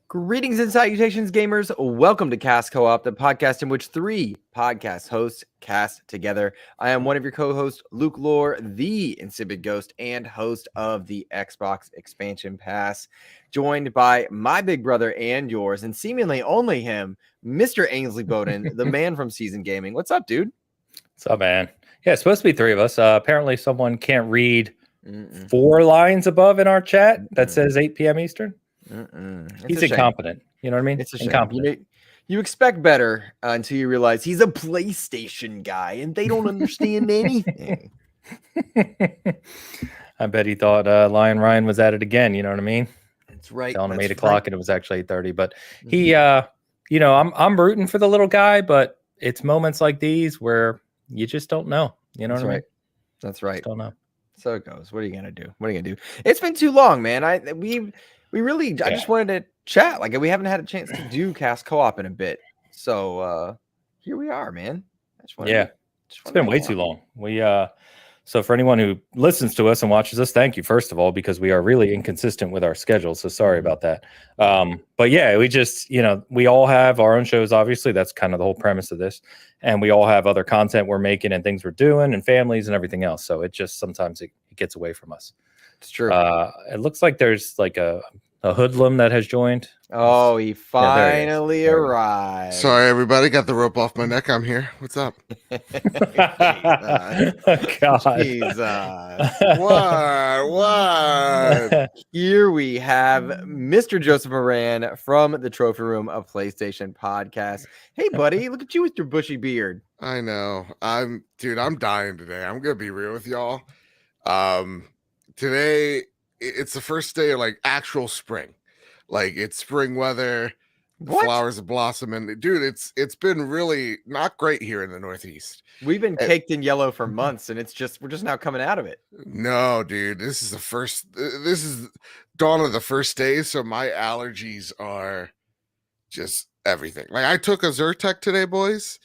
Greetings and salutations, gamers. Welcome to Cast Co-op, the podcast in which three podcast hosts cast together. I am one of your co-hosts, Luke Lore, the insipid ghost and host of the Xbox Expansion Pass, joined by my big brother and yours, and seemingly only him, Mr. Ainsley Bowden, the man from Season Gaming. What's up, dude? What's up, man? Yeah, it's supposed to be three of us. Apparently, someone can't read 4 lines above in our chat that says 8 p.m. Eastern. He's incompetent. You know what I mean? It's a shame. You expect better until you realize he's a PlayStation guy and they don't understand anything. I bet he thought Lion Ryan was at it again. You know what I mean? That's right. Telling him 8 o'clock and it was actually 8:30. But he, I'm rooting for the little guy, but it's moments like these where you just don't know. You know what I mean? That's right. Just don't know. So it goes. What are you gonna do? It's been too long, man. I just wanted to chat. Like, we haven't had a chance to do Cast Co-op in a bit. So here we are, man. It's been way too long. So for anyone who listens to us and watches us, thank you, first of all, because we are really inconsistent with our schedule. So sorry about that. But yeah, we just, we all have our own shows, obviously. That's kind of the whole premise of this. And we all have other content we're making and things we're doing and families and everything else. So it just sometimes it gets away from us. It's true. It looks like there's like a hoodlum that has joined. Oh, he finally arrived. Sorry, everybody. Got the rope off my neck. I'm here. What's up? Jesus. What? Here we have Mr. Joseph Moran from the Trophy Room of PlayStation Podcast. Hey, buddy. Look at you with your bushy beard. I know. I'm dying today. I'm going to be real with y'all. Today it's the first day of like actual spring. Like, it's spring weather, flowers are blossoming. Dude, it's been really not great here in the Northeast. We've been caked in yellow for months, and we're just now coming out of it. No, dude, this is dawn of the first day, so my allergies are just everything. Like, I took a Zyrtec today, boys,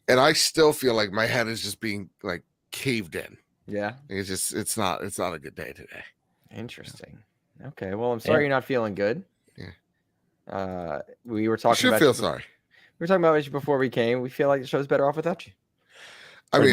and I still feel like my head is just being like caved in. Yeah. It's not a good day today. Interesting. Okay. Well, I'm sorry you're not feeling good. Yeah. We were talking about sorry. We were talking about you before we came. We feel like the show's better off without you. I mean,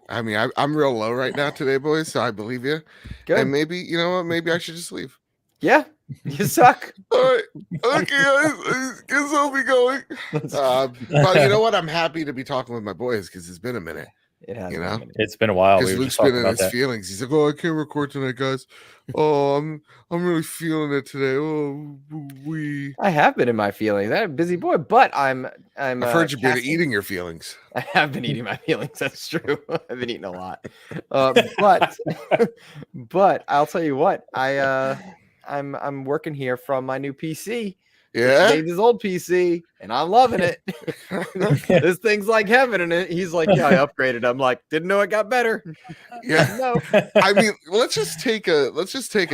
I mean, I'm real low right now today, boys, so I believe you. Good. And maybe, you know what? Maybe I should just leave. Yeah. You suck. All right. Okay, I guess I'll be going. But you know what? I'm happy to be talking with my boys because it's been a minute. It has, it's been a while. Because Luke's been in his feelings. He's like, "Oh, I can't record tonight, guys. Oh, I'm really feeling it today. Oh, I have been in my feelings. I'm a busy boy, but I've heard you've been eating your feelings. I have been eating my feelings. That's true. I've been eating a lot. But I'll tell you what. I'm working here from my new PC. Yeah, his old PC, and I'm loving it. This thing's like heaven, and he's like, "Yeah, I upgraded." I'm like, "Didn't know it got better." Yeah, no. I mean, let's just take a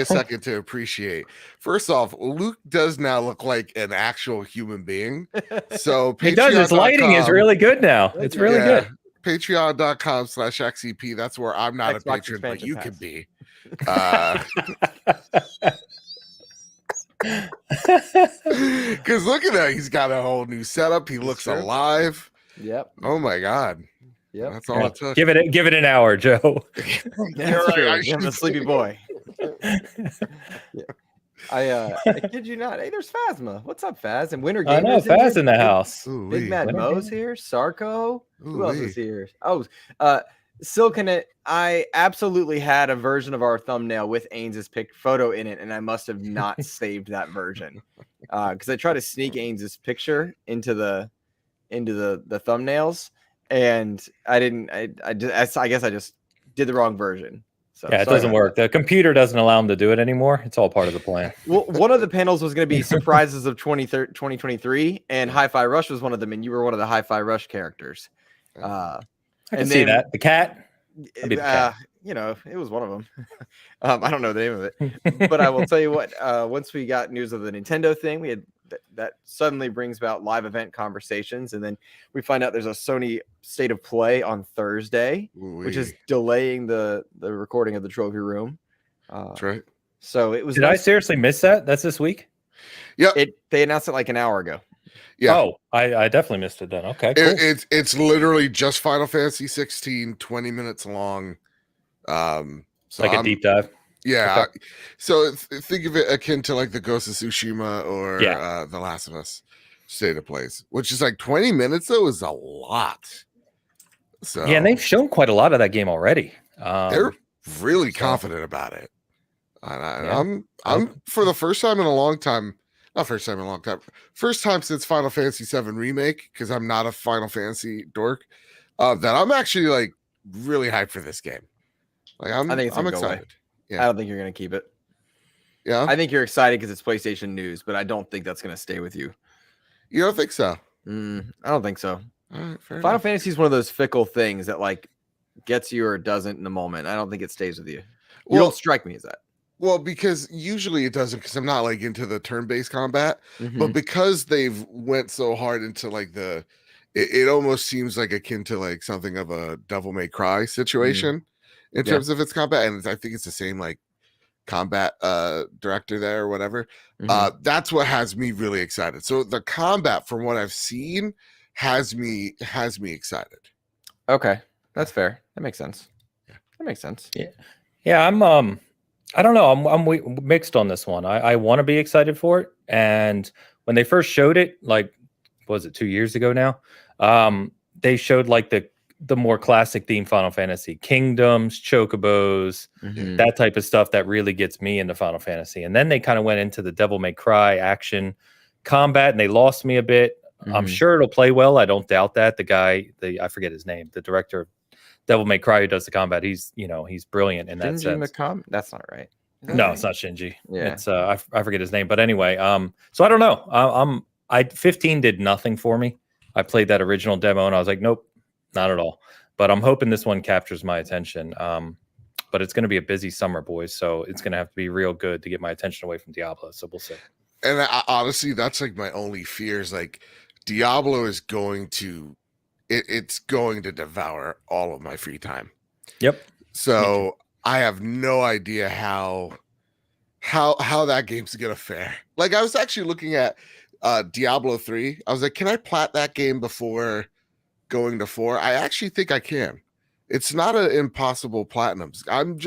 second to appreciate. First off, Luke does now look like an actual human being. So he does. His lighting is really good now. It's really good. Patreon.com/XEP. That's where I'm not Xbox a patron, but you can be. Because look at that, he's got a whole new setup. He looks alive. Yep. Oh my god. Yep. That's all it took. Give it an hour, Joe. That's true. I'm a sleepy boy. Yeah. I kid you not. Hey, there's Phasma. What's up, Phaz? And Winter Gamers. I know Phaz in the house. Big Mad Mo's here. Sarko. Who else is here? Oh, Silken. I absolutely had a version of our thumbnail with Ains's photo in it, and I must have not saved that version because I tried to sneak Ains's picture into the thumbnails, and I didn't. I guess I just did the wrong version. So, yeah, it doesn't work. The computer doesn't allow him to do it anymore. It's all part of the plan. Well, one of the panels was going to be surprises of 2023, and Hi-Fi Rush was one of them, and you were one of the Hi-Fi Rush characters. I can see that. The cat? It was one of them. I don't know the name of it, but I will tell you what, once we got news of the Nintendo thing, we had that suddenly brings about live event conversations, and then we find out there's a Sony State of Play on Thursday, which is delaying the recording of the trophy room. That's right. So it was. Did I seriously miss that? That's this week. Yeah, they announced it like an hour ago. Yeah. Oh, I definitely missed it then. Okay, cool. It's literally just Final Fantasy 16, 20 minutes long. So like a deep dive. Yeah. Okay. So think of it akin to like the Ghost of Tsushima or The Last of Us State of Plays, which is like 20 minutes though is a lot. So yeah, and they've shown quite a lot of that game already. They're really confident about it. And I'm for the first time in a long time. Not first time in a long time. First time since Final Fantasy VII Remake, because I'm not a Final Fantasy dork, that I'm actually like really hyped for this game. Like I'm excited. Yeah. I don't think you're gonna keep it. Yeah, I think you're excited because it's PlayStation news, but I don't think that's gonna stay with you. You don't think so? I don't think so. All right, fair Final enough. Fantasy is one of those fickle things that like gets you or doesn't in the moment. I don't think it stays with you. You don't strike me as that. Well, because usually it doesn't, because I'm not like into the turn-based combat, but because they've went so hard into like it almost seems like akin to like something of a Devil May Cry situation in terms of its combat, and I think it's the same like combat director there or whatever. That's what has me really excited. So the combat, from what I've seen, has me excited. Okay, that's fair. That makes sense. That makes sense. Yeah. I'm I don't know. I'm mixed on this one. I want to be excited for it. And when they first showed it, like, was it 2 years ago now? They showed like the more classic theme Final Fantasy, kingdoms, chocobos, that type of stuff that really gets me into Final Fantasy. And then they kind of went into the Devil May Cry action combat, and they lost me a bit. I'm sure it'll play well. I don't doubt that. The guy, I forget his name, the director of Devil May Cry, who does the combat, he's brilliant in that sense. That's not right. No, it's not Shinji. Yeah. It's I forget his name, but anyway, so I don't know. 15 did nothing for me. I played that original demo and I was like, nope, not at all. But I'm hoping this one captures my attention. But it's going to be a busy summer, boys, so it's going to have to be real good to get my attention away from Diablo. So we'll see. And honestly, that's like my only fear is like Diablo is going to it's going to devour all of my free time. Yep. So I have no idea how that game's gonna fare. Like I was actually looking at Diablo 3. I was like, can I plat that game before going to 4? I actually think I can. It's not an impossible platinum. I'm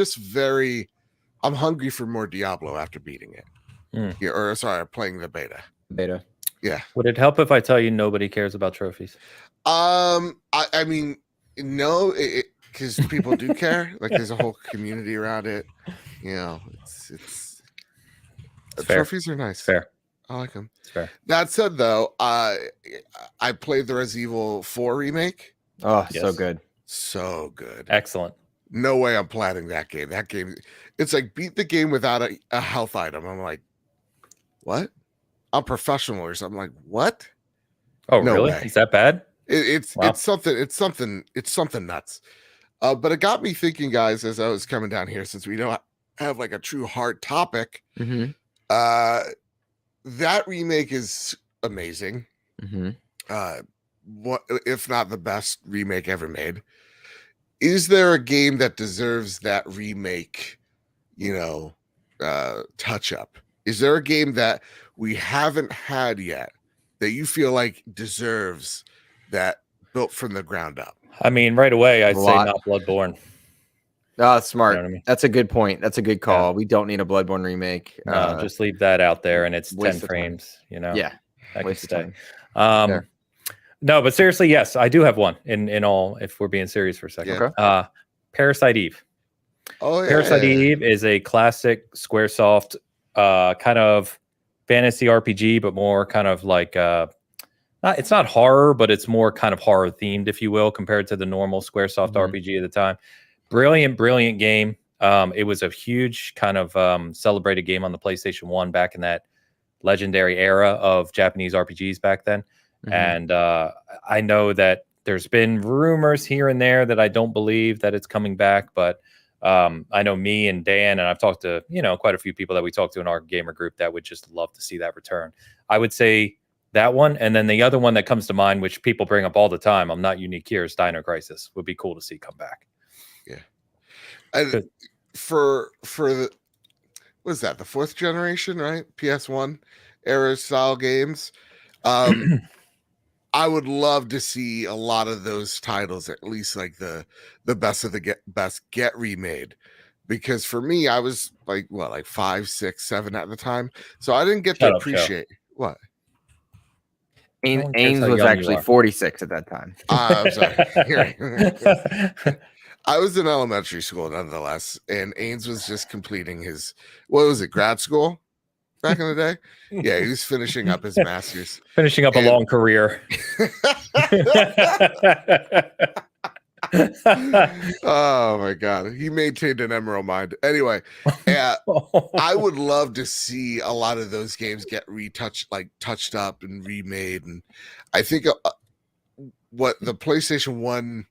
hungry for more Diablo after beating it. Yeah, or sorry, playing the beta. Yeah. Would it help if I tell you nobody cares about trophies? I mean, no, because people do care. Like there's a whole community around it. You know, it's trophies are nice. Fair. I like them. It's fair. That said, though, I played the Resident Evil 4 remake. Oh, yes. So good. Excellent. No way I'm planning that game. That game, it's like beat the game without a health item. I'm like, what? I'm professional or something. I'm like, what? Oh, no really? Way. Is that bad? It's something nuts. But it got me thinking, guys, as I was coming down here, since we don't have like a true hard topic. That remake is amazing. What if not the best remake ever made? Is there a game that deserves that remake, touch up? Is there a game that we haven't had yet that you feel like deserves that built from the ground up? I mean, right away, I'd say not Bloodborne. Oh, that's smart. You know what I mean? That's a good point. That's a good call. Yeah. We don't need a Bloodborne remake. No, just leave that out there, and it's 10 frames. Yeah, I can stay. No, but seriously, yes, I do have one. In all, if we're being serious for a second, okay. Parasite Eve. Oh, yeah. Parasite Eve is a classic SquareSoft kind of fantasy RPG, but more kind of like it's not horror, but it's more kind of horror themed, if you will, compared to the normal SquareSoft RPG at the time. Brilliant game. It was a huge kind of celebrated game on the PlayStation 1 back in that legendary era of Japanese RPGs back then. And I know that there's been rumors here and there that I don't believe that it's coming back, but I know me and Dan, and I've talked to, quite a few people that we talked to in our gamer group that would just love to see that return. I would say that one, and then the other one that comes to mind, which people bring up all the time, I'm not unique here, is Dino Crisis. Would be cool to see come back. Yeah. And for the, what is that, the 4th generation, right? PS1 era style games. I would love to see a lot of those titles, at least like the best of the best, get remade. Because for me, I was like 5, 6, 7 at the time, so I didn't get to appreciate what. Ames was actually 46 at that time. I'm sorry. I was in elementary school nonetheless, and Ames was just completing his, what was it, grad school back in the day? Yeah, he was finishing up his master's. Finishing up a long career. Oh my god, he maintained an emerald mind. Anyway, I would love to see a lot of those games get retouched, like touched up and remade. And I think what the PlayStation 1,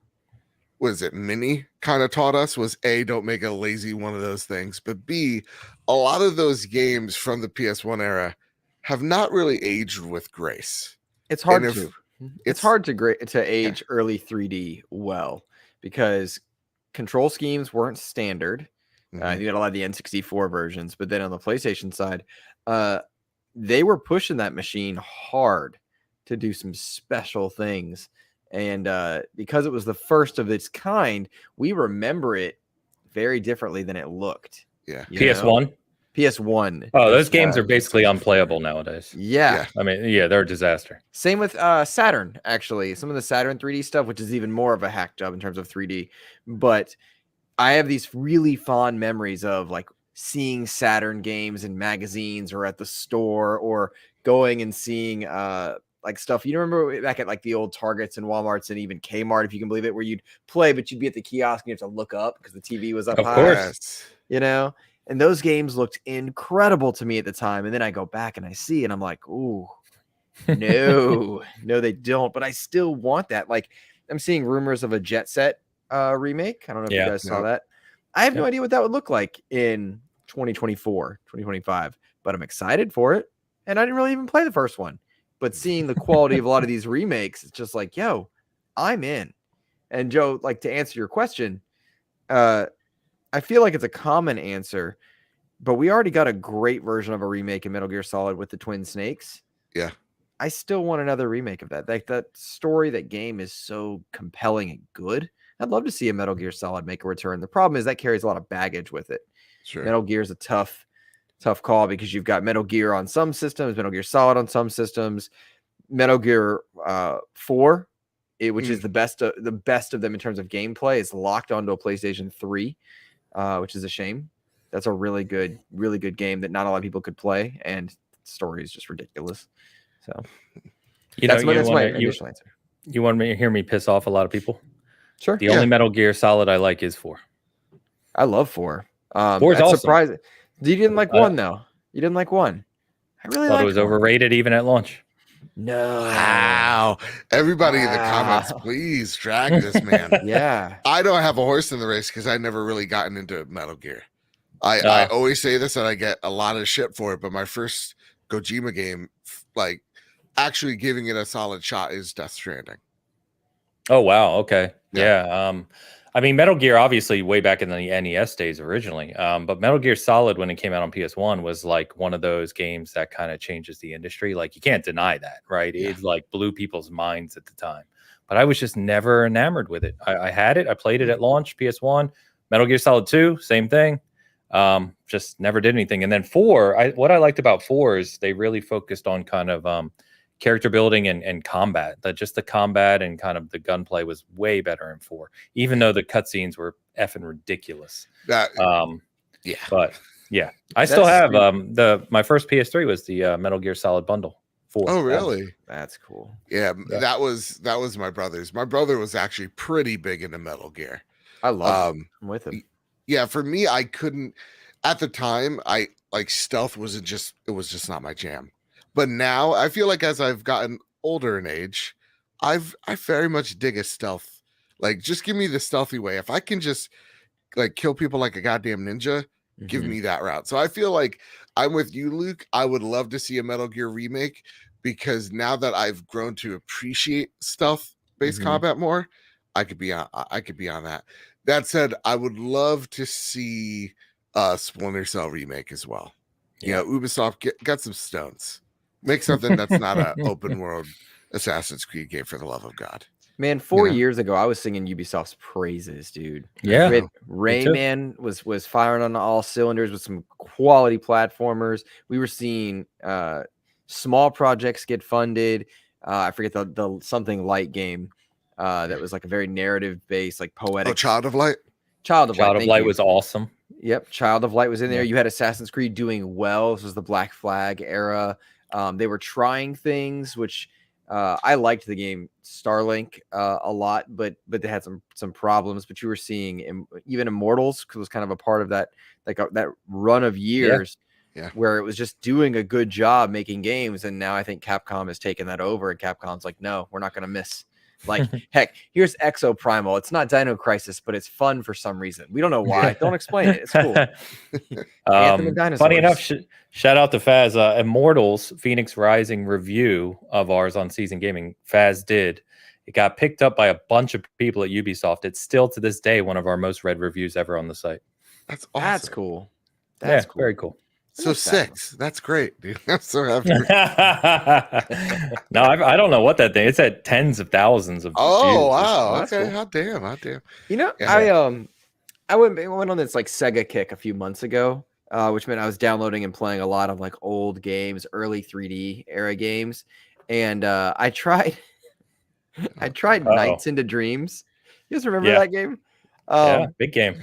was it, mini kind of taught us was A, don't make a lazy one of those things, but B, a lot of those games from the PS1 era have not really aged with grace. It's hard it's hard to age early 3D well, because control schemes weren't standard. You got a lot of the N64 versions, but then on the PlayStation side, they were pushing that machine hard to do some special things. And because it was the first of its kind, we remember it very differently than it looked. Yeah. PS1? PS1. Oh, those games are basically unplayable nowadays. Yeah. I mean, yeah, they're a disaster. Same with Saturn, actually. Some of the Saturn 3D stuff, which is even more of a hack job in terms of 3D. But I have these really fond memories of like seeing Saturn games in magazines or at the store, or going and seeing like stuff. You remember back at like the old Targets and Walmarts and even Kmart, if you can believe it, where you'd play, but you'd be at the kiosk and you have to look up because the TV was up high. Of course. You know? And those games looked incredible to me at the time. And then I go back and I see, and I'm like, ooh, no, they don't. But I still want that. Like, I'm seeing rumors of a Jet Set remake. I don't know if you guys saw that. I have no idea what that would look like in 2024, 2025, but I'm excited for it. And I didn't really even play the first one. But seeing the quality of a lot of these remakes, it's just like, yo, I'm in. And Joe, like, to answer your question, I feel like it's a common answer, but we already got a great version of a remake in Metal Gear Solid with the Twin Snakes. Yeah. I still want another remake of that. Like, that story, that game is so compelling and good. I'd love to see a Metal Gear Solid make a return. The problem is that carries a lot of baggage with it. Sure. Metal Gear is a tough call, because you've got Metal Gear on some systems, Metal Gear Solid on some systems, Metal Gear 4, which is the best of them in terms of gameplay, is locked onto a PlayStation 3. Which is a shame. That's a really good game that not a lot of people could play, and the story is just ridiculous. So, that's my initial answer. You want me to hear me piss off a lot of people? Sure. The only Metal Gear Solid I like is 4. I love 4. 4 is awesome. Surprising. You didn't like 1 though. You didn't like 1. I really thought it was overrated even at launch. No. Wow. Everybody in the comments, please drag this man. Yeah. I don't have a horse in the race because I never really gotten into Metal Gear. I always say this, and I get a lot of shit for it, but my first Kojima game, like actually giving it a solid shot, is Death Stranding. Oh, wow. Okay. Yeah. I mean, Metal Gear, obviously, way back in the NES days originally. But Metal Gear Solid, when it came out on PS1, was like one of those games that kind of changes the industry. Like, you can't deny that, right? Yeah. It like blew people's minds at the time. But I was just never enamored with it. I had it. I played it at launch, PS1. Metal Gear Solid 2, same thing. Just never did anything. And then 4, what I liked about 4 is they really focused on kind of character building and combat. That just the combat and kind of the gunplay was way better in 4, even though the cutscenes were effing ridiculous. Yeah. But yeah, I still have my first PS3 was the Metal Gear Solid bundle. 4. Oh, really? That's cool. Yeah, that was my brother's. My brother was actually pretty big into Metal Gear. I love him. I'm with him. Yeah, for me, I couldn't at the time. I like stealth was just not my jam. But now I feel like as I've gotten older in age, I very much dig a stealth. Like, just give me the stealthy way. If I can just like kill people like a goddamn ninja, Give me that route. So I feel like I'm with you, Luke. I would love to see a Metal Gear remake because now that I've grown to appreciate stealth-based combat more, I could be on that. That said, I would love to see a Splinter Cell remake as well. You know, Ubisoft got some stones. Make something that's not an open world Assassin's Creed game, for the love of God. Man, 4 years ago, I was singing Ubisoft's praises, dude. Yeah. Rayman was firing on all cylinders with some quality platformers. We were seeing small projects get funded. I forget the something light game that was like a very narrative based, like poetic. Oh, Child of Light. Child of Light was awesome. Yep, Child of Light was in there. You had Assassin's Creed doing well. This was the Black Flag era. They were trying things, which I liked the game Starlink a lot, but they had some problems. But you were seeing even Immortals was kind of a part of that, like that run of years where it was just doing a good job making games. And now I think Capcom has taken that over, and Capcom's like, no, we're not going to miss. Like, heck, here's Exo Primal. It's not Dino Crisis, but it's fun for some reason. We don't know why. Don't explain it. It's cool. Anthem and Dinosaurs. Funny enough, shout out to Faz. Immortals Phoenix Rising review of ours on Season Gaming. Faz did. It got picked up by a bunch of people at Ubisoft. It's still to this day one of our most read reviews ever on the site. That's awesome. That's cool. That's cool. Very cool. So 6. That's great, dude. I'm so happy. No, I don't know what that thing. It's at tens of thousands of. Oh views. wow! That's Okay, cool. hot damn. You know, I went on this like Sega kick a few months ago, which meant I was downloading and playing a lot of like old games, early 3D era games, and I tried Nights into Dreams. You guys remember that game? Yeah, big game.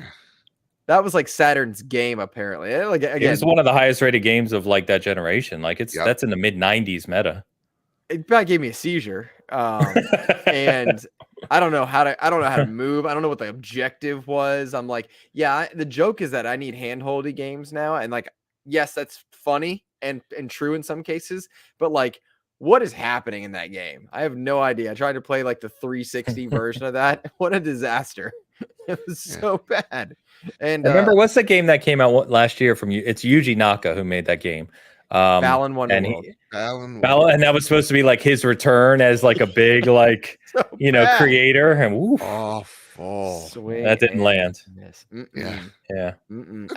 That was like Saturn's game, apparently. Like, again, it was one of the highest rated games of like that generation. Like that's in the mid 90s meta. It probably gave me a seizure. And I don't know how to move. I don't know what the objective was. I'm like, the joke is that I need handholdy games now. And like, yes, that's funny and true in some cases, but like, what is happening in that game? I have no idea. I tried to play like the 360 version of that. What a disaster. It was so bad. And remember, what's the game that came out last year from you? It's Yuji Naka who made that game. Balan Wonderworld. Balan, and that was supposed to be like his return as like a big like creator. And awful. That didn't land. Yeah.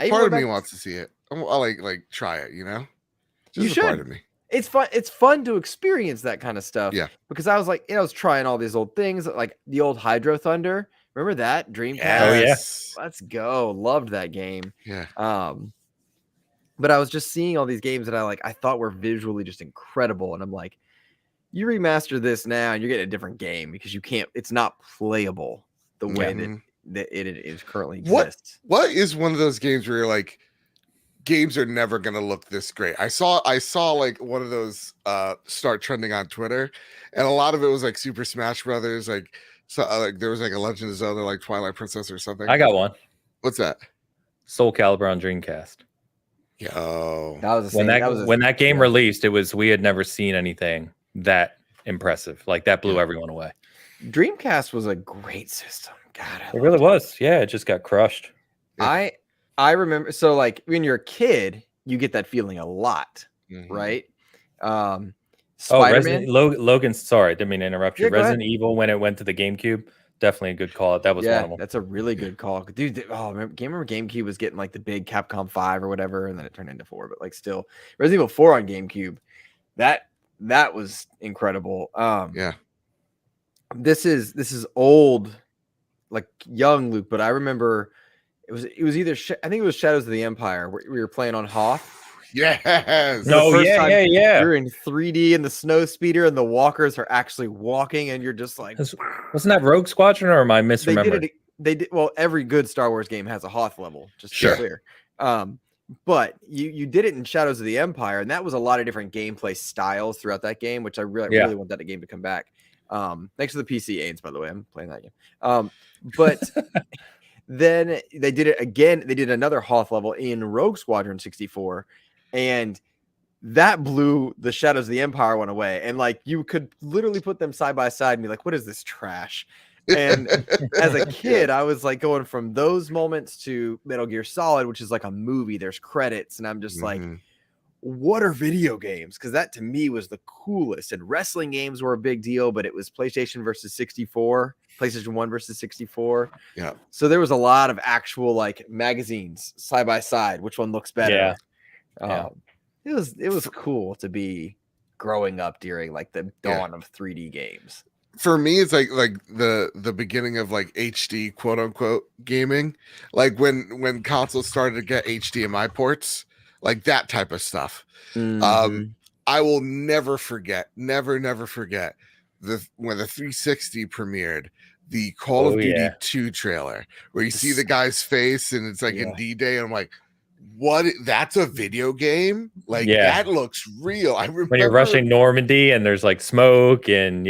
Part of me wants to see it. I'll like try it. You know, you should. Part of me. It's fun. It's fun to experience that kind of stuff. Yeah. Because I was like, I was trying all these old things, like the old Hydro Thunder. Remember that Dreamcast? Yes. Let's go. Loved that game. Yeah. But I was just seeing all these games that I thought were visually just incredible, and I'm like, you remaster this now, and you're getting a different game because you can't. It's not playable the way that it is currently exists. What is one of those games where you're like, games are never gonna look this great? I saw like one of those start trending on Twitter, and a lot of it was like Super Smash Brothers, like. So like there was like a Legend of Zelda, like Twilight Princess or something. I got one. What's that? Soul Calibur on Dreamcast. Yo, that was when that game released. It was we had never seen anything that impressive. Like that blew everyone away. Dreamcast was a great system. God, it really was. Yeah, it just got crushed. I remember. So like when you're a kid, you get that feeling a lot, right? Spider-Man. Logan, sorry, didn't mean to interrupt you. Yeah, Resident Evil, when it went to the GameCube, definitely a good call. That was one of them. That's a really good call, dude. Remember GameCube was getting like the big Capcom 5 or whatever, and then it turned into 4. But like still, Resident Evil 4 on GameCube, that was incredible. This is old, like young Luke, but I remember it was either I think it was Shadows of the Empire where we were playing on Hoth. Yes. No, yeah. You're in 3D and the snow speeder and the walkers are actually walking and you're just like, wasn't that Rogue Squadron or am I misremembering? They did well, every good Star Wars game has a Hoth level, just to be clear. But you did it in Shadows of the Empire, and that was a lot of different gameplay styles throughout that game, which I really want that game to come back. Thanks to the PC aids, by the way. I'm playing that game. But then they did it again. They did another Hoth level in Rogue Squadron 64. And that blew the Shadows of the Empire one away. And like you could literally put them side by side and be like, what is this trash? And as a kid, I was like going from those moments to Metal Gear Solid, which is like a movie. There's credits, and I'm just like, what are video games? Because that to me was the coolest. And wrestling games were a big deal, but it was PlayStation versus 64, PlayStation 1 versus 64. Yeah. So there was a lot of actual like magazines side by side. Which one looks better? Yeah. It was cool to be growing up during like the dawn of 3D games. For me, it's like the beginning of like HD quote unquote gaming, like when consoles started to get HDMI ports, like that type of stuff. I will never forget when the 360 premiered the Call of Duty 2 trailer, where you see the guy's face and it's like in D-Day, and I'm like, what? That's a video game? Like that looks real. I remember when you're rushing Normandy and there's like smoke and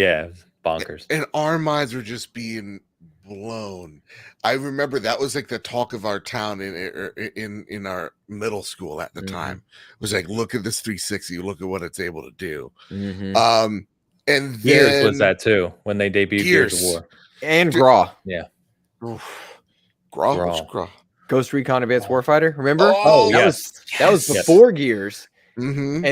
bonkers. And our minds were just being blown. I remember that was like the talk of our town in our middle school at the time. It was like, look at this 360, look at what it's able to do. And then Gears was that too when they debuted Gears of War and Graw. Yeah, Graw. Ghost Recon Advanced Warfighter. Remember? That was before Gears. And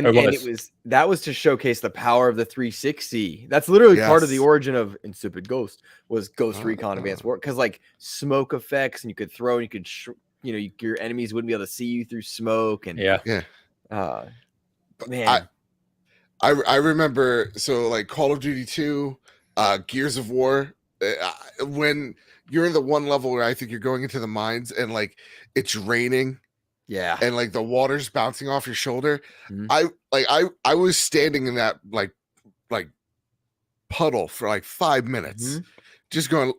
that was to showcase the power of the 360. That's literally part of the origin of Insipid Ghost was Ghost Recon Advanced War, because like smoke effects, and you could throw, and you could your enemies wouldn't be able to see you through smoke, and man, I remember, so like Call of Duty 2, Gears of War, when you're in the one level where I think you're going into the mines and like it's raining. Yeah. And like the water's bouncing off your shoulder. I was standing in that like puddle for like 5 minutes, just going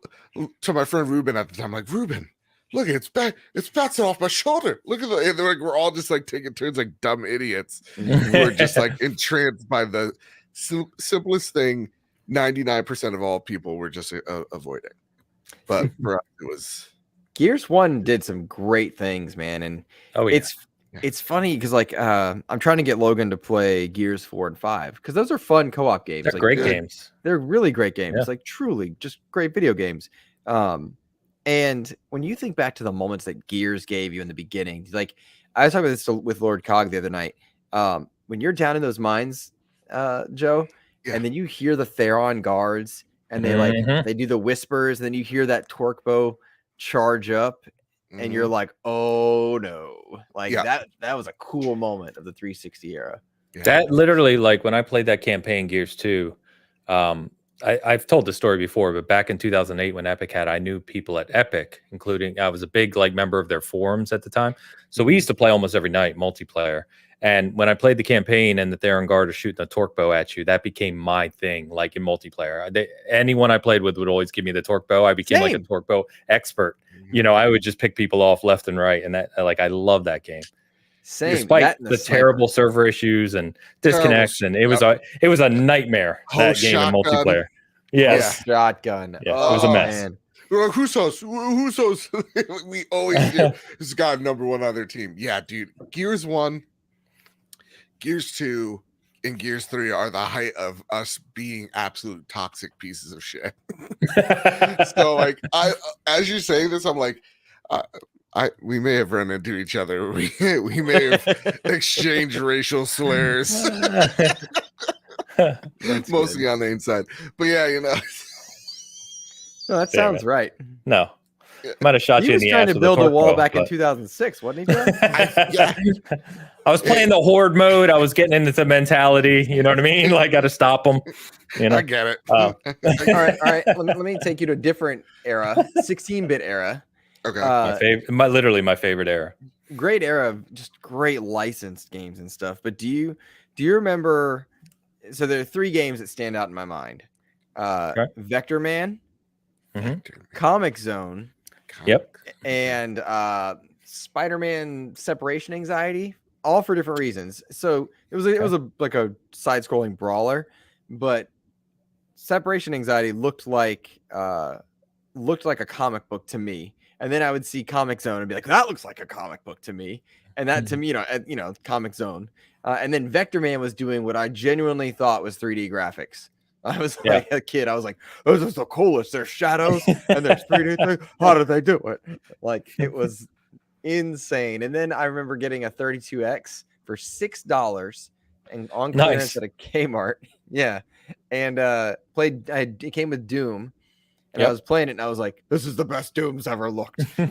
to my friend Ruben at the time, like, Ruben, look, it's bouncing off my shoulder. Look at and they're like, we're all just like taking turns like dumb idiots who are just like entranced by the simplest thing 99% of all people were just avoiding. But for us, it was Gears 1 did some great things, man. And it's funny because like I'm trying to get Logan to play Gears 4 and 5 because those are fun co-op games. They're like, great games. They're really great games. Like truly just great video games. And when you think back to the moments that Gears gave you in the beginning, like I was talking about this with Lord Cog the other night. When you're down in those mines, Joe, and then you hear the Theron guards and they they do the whispers, and then you hear that torque bow charge up, and you're like, oh no, like that was a cool moment of the 360 era. That literally, like when I played that campaign Gears 2, I've told this story before, but back in 2008 when Epic I knew people at Epic, including I was a big like member of their forums at the time, so we used to play almost every night multiplayer. And when I played the campaign and the Theron guard are shooting a torque bow at you, that became my thing. Like in multiplayer, anyone I played with would always give me the torque bow. I became like a torque bow expert. You know, I would just pick people off left and right, and that like I love that game. Same, despite the terrible server issues and disconnects, and it was a nightmare. That game in multiplayer. Yes, shotgun. Yeah, it was a mess. Man. We're like, who's we always do. This is God number one other team. Yeah, dude. Gears 1, Gears 2, and Gears 3 are the height of us being absolute toxic pieces of shit. So like as you're saying this, I'm like, we may have run into each other. We may have exchanged racial slurs. Mostly on the inside. But yeah, you know. No, that sounds right. No. Might have shot you in the ass. He was trying to build a wall back in 2006, wasn't he? I was playing the horde mode. I was getting into the mentality. You know what I mean? Like, got to stop them. You know? I get it. All right. Let me take you to a different era, 16-bit era. Okay. My favorite era. Great era of just great licensed games and stuff. But do you remember? So there are 3 games that stand out in my mind: Vector Man, Comic Zone. Yep. And Spider-Man Separation Anxiety, all for different reasons. So it was like a side-scrolling brawler, but Separation Anxiety looked like a comic book to me. And then I would see Comic Zone and be like, that looks like a comic book to me. And that to me, Comic Zone. And then Vector Man was doing what I genuinely thought was 3D graphics. I was like a kid. I was like, "Oh, this is the coolest. There's shadows and there's 3D thing. How did they do it?" Like it was insane. And then I remember getting a 32X for $6 and on clearance at a Kmart. Yeah, and played. It came with Doom. And I was playing it, and I was like, "This is the best Doom's ever looked." Yo,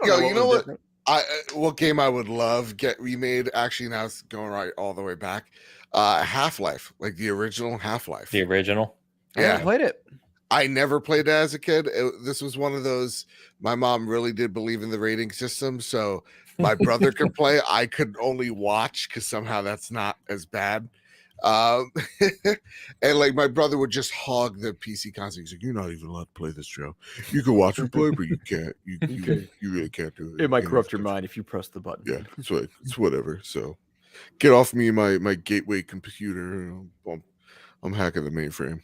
you know what? What game I would love get remade? Actually, now it's going right all the way back. Half-Life, like the original Half-Life. The original. I never played it. I never played it as a kid. This was one of those. My mom really did believe in the rating system, so my brother could play. I could only watch because somehow that's not as bad. And like my brother would just hog the PC console. He's like, "You're not even allowed to play this, Joe. You can watch me play, but you can't. You really can't do it. It might corrupt your mind if you press the button." Yeah, it's right. It's whatever. So get off me my gateway computer. I'm hacking the mainframe.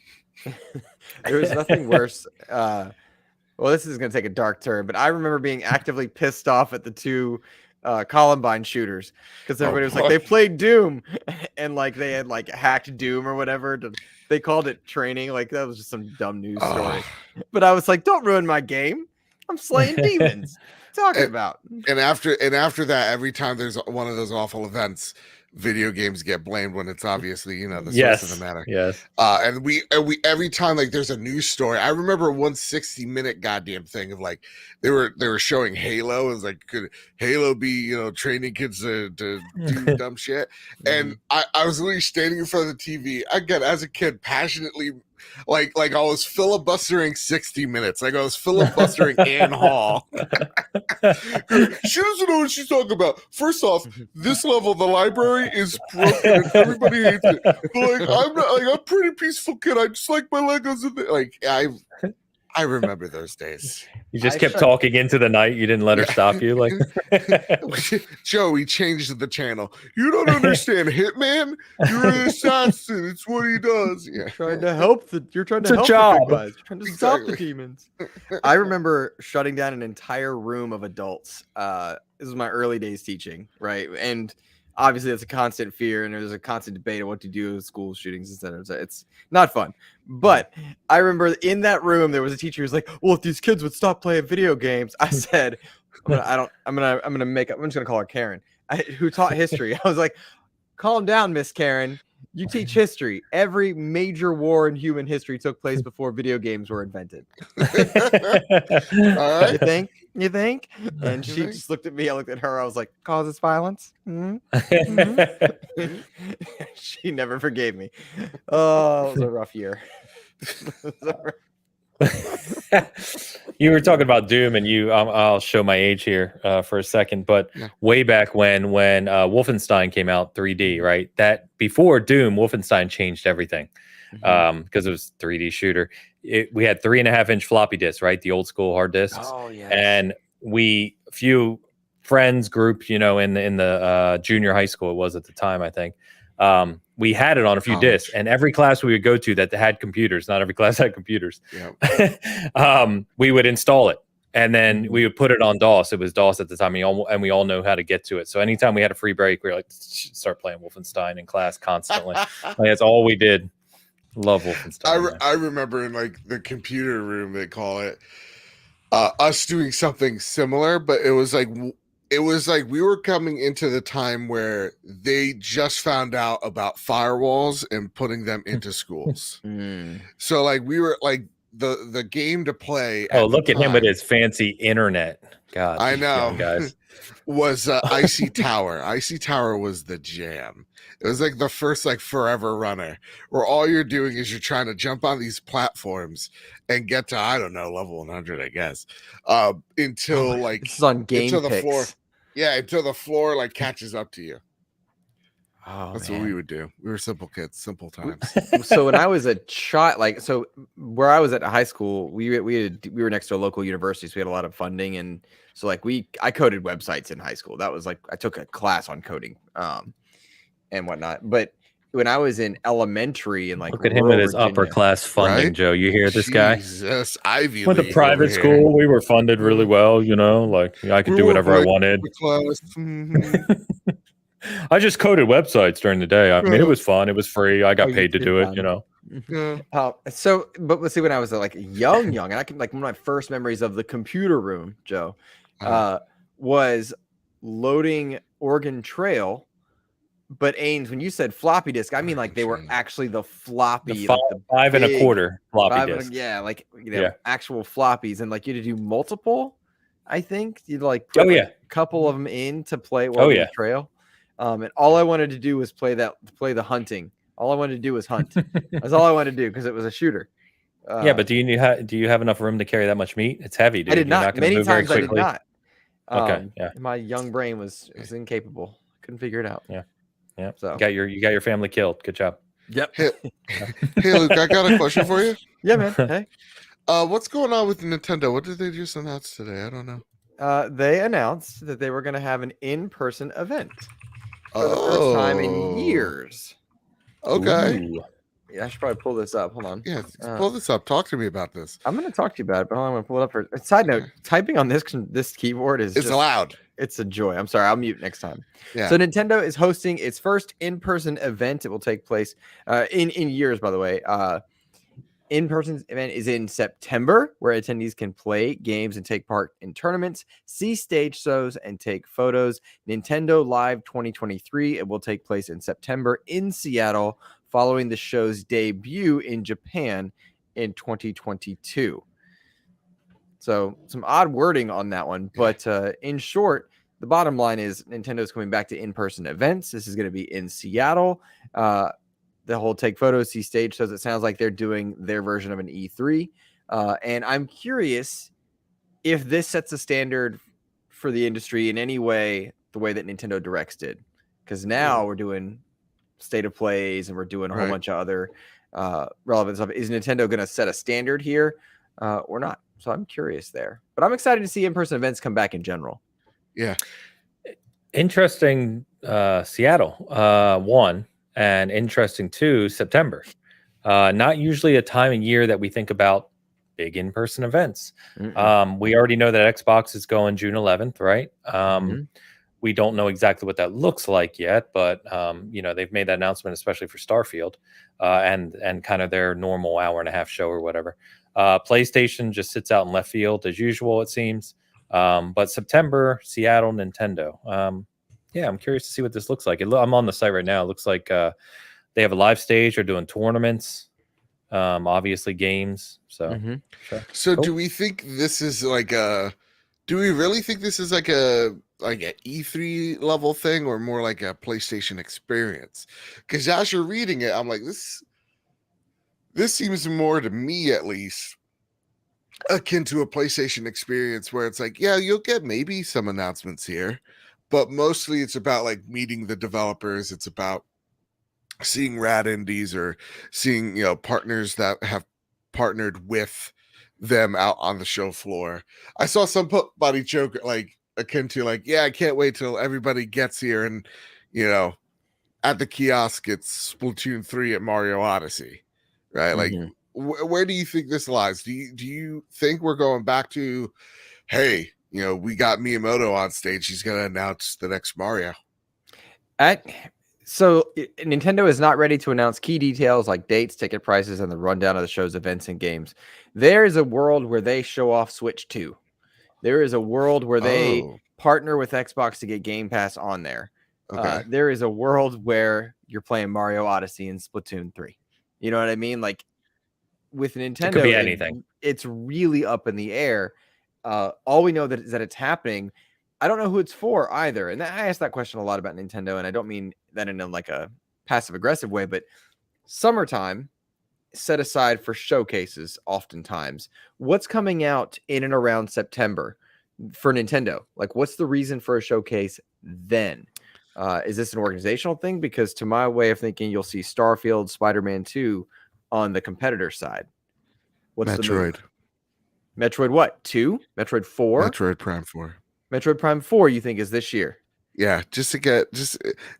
There was nothing worse. Well, this is going to take a dark turn, but I remember being actively pissed off at the two Columbine shooters because everybody was like, they played Doom and like they had like hacked Doom or whatever. They called it training. Like that was just some dumb news story. But I was like, don't ruin my game. I'm slaying demons. Talking about. And after that, every time there's one of those awful events, video games get blamed when it's obviously, the source of the matter. Yes. And we every time like there's a news story. I remember one 60-minute goddamn thing of like they were showing Halo. It was like, could Halo be, training kids to do dumb shit? And I was literally standing in front of the TV again as a kid, passionately like I was filibustering 60 minutes. Like I was filibustering Ann Hall. She doesn't know what she's talking about. First off, this level of the library is broken and everybody hates it. But like I'm a pretty peaceful kid. I just like my Legos in there. Like I remember those days. You just kept talking into the night. You didn't let her stop you. Like Joey changed the channel. You don't understand, Hitman. You're an assassin. It's what he does. Yeah. You're trying to help the You're trying to stop the Exactly. demons. I remember shutting down an entire room of adults. This was my early days teaching, right? And obviously that's a constant fear and there's a constant debate of what to do with school shootings, etc. It's not fun. But I remember in that room there was a teacher who was like, "Well, if these kids would stop playing video games," I said, I'm just gonna call her Karen, who taught history. I was like, "Calm down, Miss Karen. You teach history. Every major war in human history took place before video games were invented." All right. You think? And she just looked at me. I looked at her. I was like, "Causes violence?" Mm-hmm. She never forgave me. Oh, it was a rough year. You were talking about Doom, and I'll show my age here for a second, but way back when Wolfenstein came out 3D, right? That before Doom, Wolfenstein changed everything because it was 3D shooter. We had 3.5-inch floppy disks, right? The old school hard disks. Oh yeah. And few friends group, in the junior high school it was at the time, I think. We had it on a few discs, and every class we would go to that had computers, not every class had computers. Yep. We would install it, and then we would put it on DOS. It was DOS at the time, and we all know how to get to it. So anytime we had a free break, we were like, start playing Wolfenstein in class constantly. Like, that's all we did. Love Wolfenstein. I remember in like the computer room, they call it, us doing something similar, but it was like we were coming into the time where they just found out about firewalls and putting them into schools. So like we were like the game to play. Oh, look at him with his fancy internet. God, I know, guys. Was Icy Tower. Icy Tower was the jam. It was like the first like forever runner where all you're doing is you're trying to jump on these platforms and get to, I don't know, level 100, I guess, until like this is on Game until the Picks. floor. Yeah, until the floor like catches up to you. Oh, that's man. what we would do. We were simple kids, simple times. So when I was a child, where I was at high school, we were next to a local university, so we had a lot of funding, and so like I coded websites in high school. That was like I took a class on coding, and whatnot. But when I was in elementary and like look at him with his upper class funding, right? Joe. You hear this guy? Jesus, Ivy went to private school. We were funded really well, like I could do whatever I wanted. I just coded websites during the day. I mean, it was fun. It was free. I got paid to do it. Yeah. But let's see, when I was like young, and I can like one of my first memories of the computer room, Joe, was loading Oregon Trail. But Ains, when you said floppy disk, I mean like they were actually the floppy, the like five and a quarter floppy disk. Actual floppies, and like you had to do multiple. I think you'd like put a couple of them in to play Oregon Trail. And all I wanted to do was play the hunting. All I wanted to do was hunt. That's all I wanted to do because it was a shooter. But do you have enough room to carry that much meat? It's heavy, dude. I did not. Many times I did not. Okay. My young brain was incapable. Couldn't figure it out. Yeah. So you got your family killed. Good job. Yep. Hey, Luke, I got a question for you. Yeah, man. Hey. What's going on with Nintendo? What did they just announce today? I don't know. They announced that they were going to have an in-person event for the first time in years. Okay. Ooh. Yeah, I should probably pull this up. Hold on. Yeah, pull this up. Talk to me about this. I'm going to talk to you about it, but I'm going to pull it up first. Side note, typing on this keyboard is it's loud. It's a joy. I'm sorry. I'll mute next time. Yeah. So Nintendo is hosting its first in-person event. It will take place in years, by the way. In-person event is in September, where attendees can play games and take part in tournaments, see stage shows, and take photos. Nintendo Live 2023. It will take place in September in Seattle, following the show's debut in Japan in 2022. So some odd wording on that one, but in short, the bottom line is Nintendo's coming back to in-person events. This is going to be in Seattle. The whole take photos, see stage shows. It sounds like they're doing their version of an E3. And I'm curious if this sets a standard for the industry in any way, the way that Nintendo Directs did. Because now we're doing state of plays and we're doing a whole bunch of other relevant stuff. Is Nintendo going to set a standard here or not? So I'm curious there, but I'm excited to see in-person events come back in general. Yeah. Interesting. Seattle, 1, and interesting 2, September. Not usually a time of year that we think about big in-person events. We already know that Xbox is going June 11th, right? We don't know exactly what that looks like yet, but they've made that announcement, especially for Starfield, and kind of their normal hour-and-a-half show or whatever. PlayStation just sits out in left field as usual, it seems. But September, Seattle, Nintendo. I'm curious to see what this looks like. I'm on the site right now. It looks like they have a live stage. They're doing tournaments, obviously games. So, So do we think this is like do we really think this is like an E3 level thing or more like a PlayStation experience? Because as you're reading it, I'm like, this seems more to me at least akin to a PlayStation experience where it's like, yeah, you'll get maybe some announcements here, but mostly it's about like meeting the developers. It's about seeing rad indies or seeing, partners that have partnered with them out on the show floor. I saw somebody joke like akin to like, yeah, I can't wait till everybody gets here and, at the kiosk, it's Splatoon 3 at Mario Odyssey. Right, like where do you think this lies? Do you think we're going back to, hey, we got Miyamoto on stage, he's going to announce the next Mario? So Nintendo is not ready to announce key details like dates, ticket prices, and the rundown of the show's events and games. There is a world where they show off Switch 2. There is a world where they partner with Xbox to get Game Pass on there. There is a world where you're playing Mario Odyssey and Splatoon 3. You know what I mean? Like with Nintendo, it could be anything. It's really up in the air. All we know is that it's happening. I don't know who it's for either. And I ask that question a lot about Nintendo, and I don't mean that in like a passive aggressive way, but summertime set aside for showcases oftentimes. What's coming out in and around September for Nintendo? Like, what's the reason for a showcase then? Is this an organizational thing? Because to my way of thinking, you'll see Starfield, Spider-Man 2 on the competitor side. What's Metroid? The move? Metroid what? 2? Metroid 4? Metroid Prime 4. Metroid Prime 4 you think is this year? Yeah,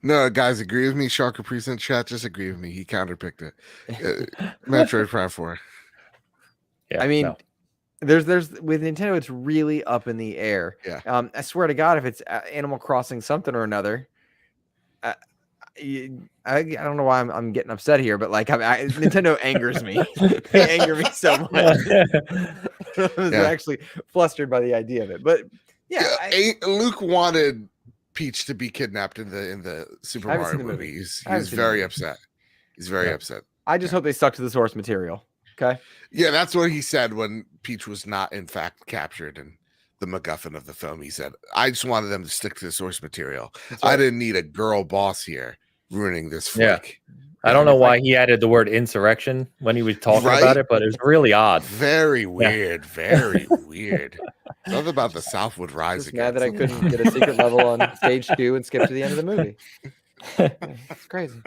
no, guys, agree with me. Shark Present chat, just agree with me. He counterpicked it. Metroid Prime 4. Yeah, I mean, there's with Nintendo, it's really up in the air. Yeah. I swear to God, if it's Animal Crossing something or another, I don't know why I'm getting upset here, but like Nintendo angers me. They anger me so much. I was actually flustered by the idea of it, but Luke wanted Peach to be kidnapped in the Super Mario movie. He's very upset. He's very upset. I just hope they stuck to the source material. Okay. Yeah, that's what he said when Peach was not in fact captured and the MacGuffin of the film. He said, "I just wanted them to stick to the source material. Right. I didn't need a girl boss here ruining this flick." Yeah. I don't know why he added the word insurrection when he was talking about it, but it was really odd. Very weird. Very weird. Something about the South would rise again. Mad that I couldn't get a secret level on stage 2 and skip to the end of the movie. It's crazy.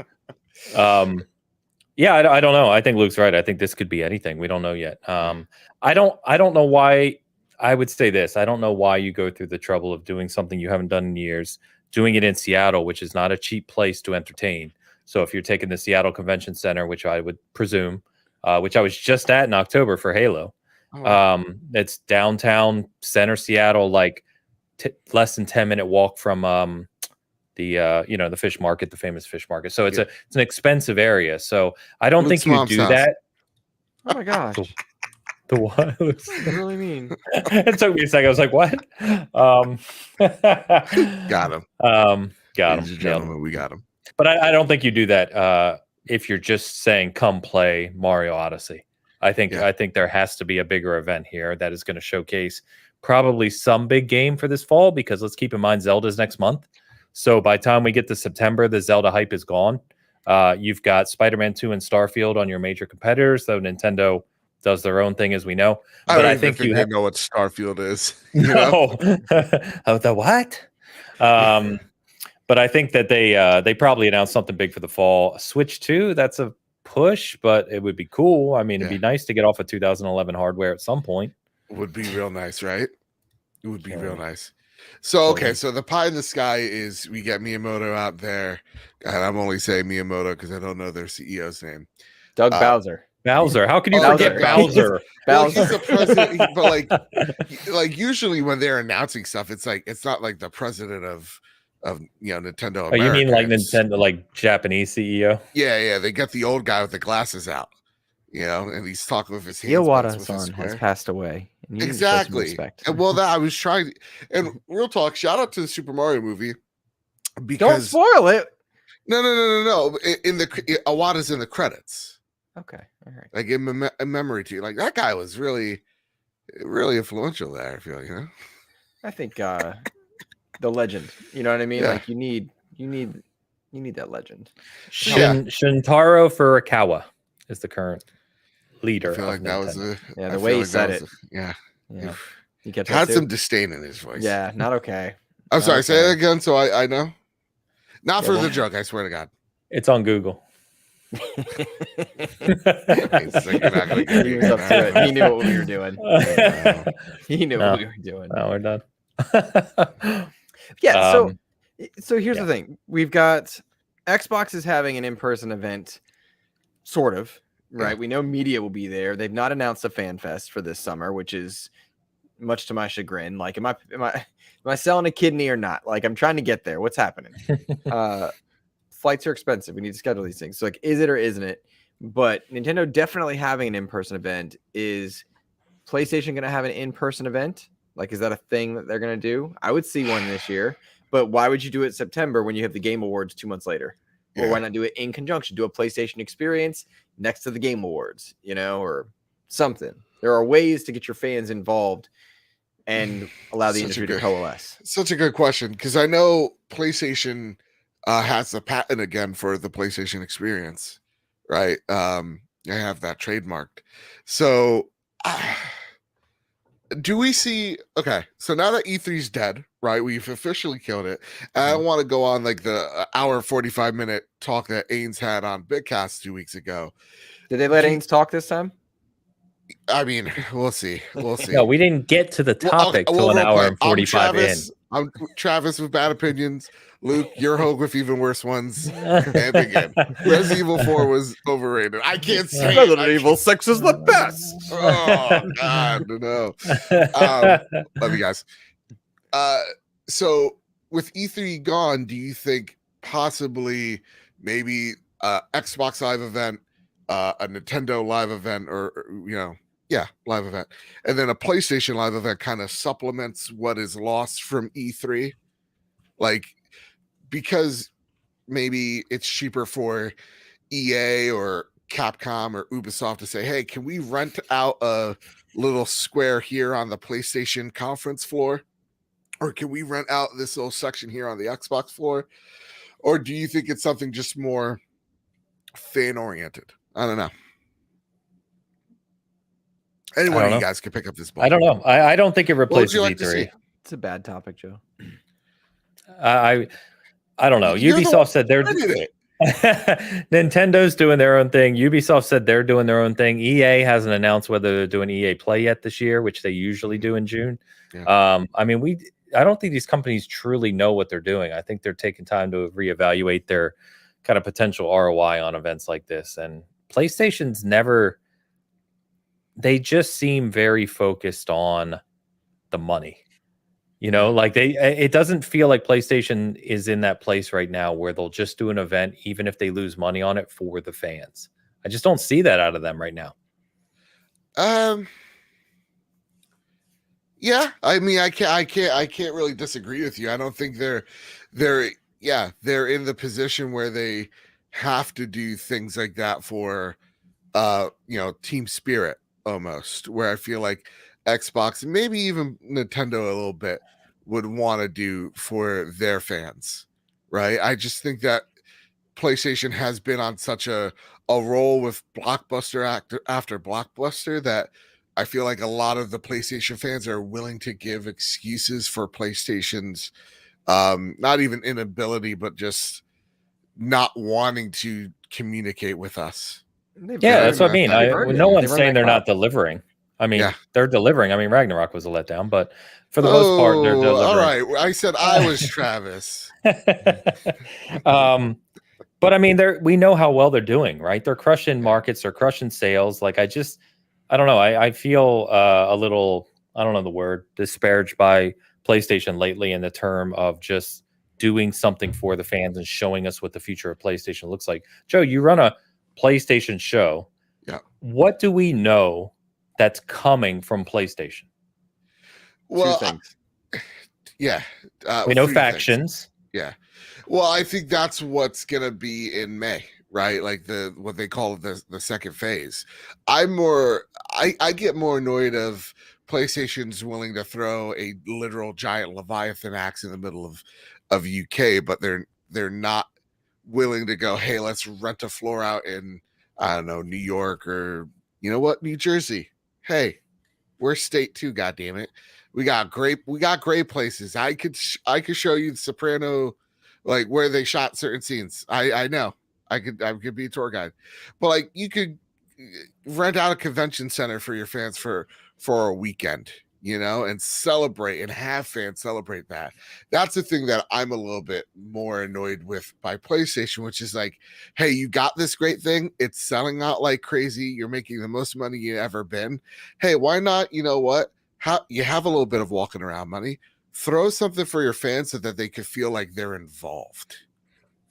Yeah, I don't know. I think Luke's right. I think this could be anything. We don't know yet. I don't know why. I would say this. I don't know why you go through the trouble of doing something you haven't done in years, doing it in Seattle, which is not a cheap place to entertain. So if you're taking the Seattle Convention Center, which I would presume, which I was just at in October for Halo, it's downtown center Seattle, like less than 10-minute walk from the fish market, the famous fish market. So it's an expensive area. So I don't think you do that. Oh my gosh. The what? What does that really mean? It took me a second. I was like, what? Got him. Got Ladies him. and gentlemen, we got him. But I don't think you do that if you're just saying, come play Mario Odyssey. I think there has to be a bigger event here that is going to showcase probably some big game for this fall, because let's keep in mind Zelda's next month. So by the time we get to September, the Zelda hype is gone. You've got Spider-Man 2 and Starfield on your major competitors, though Nintendo does their own thing, as we know. But I think you know what Starfield is. You know? Oh, the what? But I think that they probably announced something big for the fall. Switch 2, that's a push, but it would be cool. I mean, it'd be nice to get off of 2011 hardware at some point. Would be real nice, right? It would be real nice. So, okay, so the pie in the sky is we get Miyamoto out there, and I'm only saying Miyamoto because I don't know their CEO's name. Doug Bowser. Bowser. How can you forget Bowser? Bowser. He's the president, but like usually when they're announcing stuff, it's not like the president of Nintendo America. Oh, you mean like Nintendo, like Japanese CEO? Yeah. They get the old guy with the glasses out, and he's talking with his hands. Iwata-san has passed away. Exactly. And I was trying, and real talk, shout out to the Super Mario movie. Because don't spoil it. No. In the Iwata's in the credits. Okay, all right. Like in memory to you, like that guy was really, really influential there. I feel, I think the legend. You know what I mean? Yeah. Like you need that legend. Shintaro Furukawa is the current leader. I feel like that was the way he said it. Yeah. He had some disdain in his voice. Yeah, not okay. I'm sorry. Say that again, so I know. Not for the joke. I swear to God. It's on Google. He was up to it. He knew what we were doing. He knew what we were doing. Now we're done. So here's the thing. We've got Xbox is having an in-person event, sort of, right? We know media will be there. They've not announced a fan fest for this summer, which is much to my chagrin. Like, am I selling a kidney or not? Like, I'm trying to get there. What's happening? Flights are expensive. We need to schedule these things. So, like, is it or isn't it? But Nintendo definitely having an in-person event. Is PlayStation going to have an in-person event? Like, is that a thing that they're going to do? I would see one this year. But why would you do it September when you have the Game Awards 2 months later? Yeah. Or why not do it in conjunction? Do a PlayStation experience next to the Game Awards, or something. There are ways to get your fans involved and allow the industry to coalesce. Such a good question, because I know PlayStation has the patent again for the PlayStation experience, right? I have that trademarked. So do we see, okay, so now that E3's dead, right? We've officially killed it. And I don't want to go on like the hour 45-minute talk that Ains had on Bitcast 2 weeks ago. Did they let Ains talk this time? I mean, we'll see. No, we didn't get to the topic till an hour and 45 in. I'm Travis with bad opinions. Luke, you're Hogue with even worse ones. And again, Resident Evil 4 was overrated. I can't say Resident Evil 6 is the best. Oh, God, no. Love you guys. So with E3 gone, do you think possibly maybe Xbox Live event, a Nintendo Live event, or live event, and then a PlayStation Live event kind of supplements what is lost from E3, like because maybe it's cheaper for EA or Capcom or Ubisoft to say, hey, can we rent out a little square here on the PlayStation conference floor? Or can we rent out this little section here on the Xbox floor? Or do you think it's something just more fan oriented? I don't know. Any one of you guys can pick up this ball. I don't know. I don't think it replaces E3. It's a bad topic, Joe. I don't know. Ubisoft said they're Nintendo's doing their own thing. Ubisoft said they're doing their own thing. EA hasn't announced whether they're doing EA Play yet this year, which they usually do in June. Yeah. I don't think these companies truly know what they're doing. I think they're taking time to reevaluate their kind of potential ROI on events like this. And PlayStation's they just seem very focused on the money. Like it doesn't feel like PlayStation is in that place right now where they'll just do an event, even if they lose money on it, for the fans. I just don't see that out of them right now. Yeah, I mean, I can't really disagree with you. I don't think they're in the position where they have to do things like that for, team spirit almost, where I feel like Xbox, maybe even Nintendo a little bit, would want to do for their fans, right? I just think that PlayStation has been on such a roll with blockbuster after blockbuster that I feel like a lot of the PlayStation fans are willing to give excuses for PlayStation's not even inability, but just not wanting to communicate with us. Yeah, that's what I mean. No one's saying they're not delivering. I mean, they're delivering. I mean, Ragnarok was a letdown, but for the most part, they're delivering. All right. I said I was Travis. But I mean, we know how well they're doing, right? They're crushing markets, they're crushing sales. Like, I don't know. I feel a little, I don't know the word, disparaged by PlayStation lately in the term of just doing something for the fans and showing us what the future of PlayStation looks like. Joe, you run a PlayStation show. Yeah. What do we know that's coming from PlayStation? Well, 2 things. We know factions. Things. Yeah. Well, I think that's what's gonna be in May, right? Like what they call the second phase. I get more annoyed of PlayStation's willing to throw a literal giant Leviathan axe in the middle of UK, but they're not willing to go, hey, let's rent a floor out in, I don't know, New York or New Jersey. Hey, we're state too, goddammit. We got great places. I could show you the Soprano, like where they shot certain scenes. I know. I could be a tour guide. But like you could rent out a convention center for your fans for a weekend, and celebrate and have fans celebrate that. That's the thing that I'm a little bit more annoyed with by PlayStation, which is like, hey, you got this great thing. It's selling out like crazy. You're making the most money you've ever been. Hey, why not? You know what? You have a little bit of walking around money. Throw something for your fans so that they could feel like they're involved,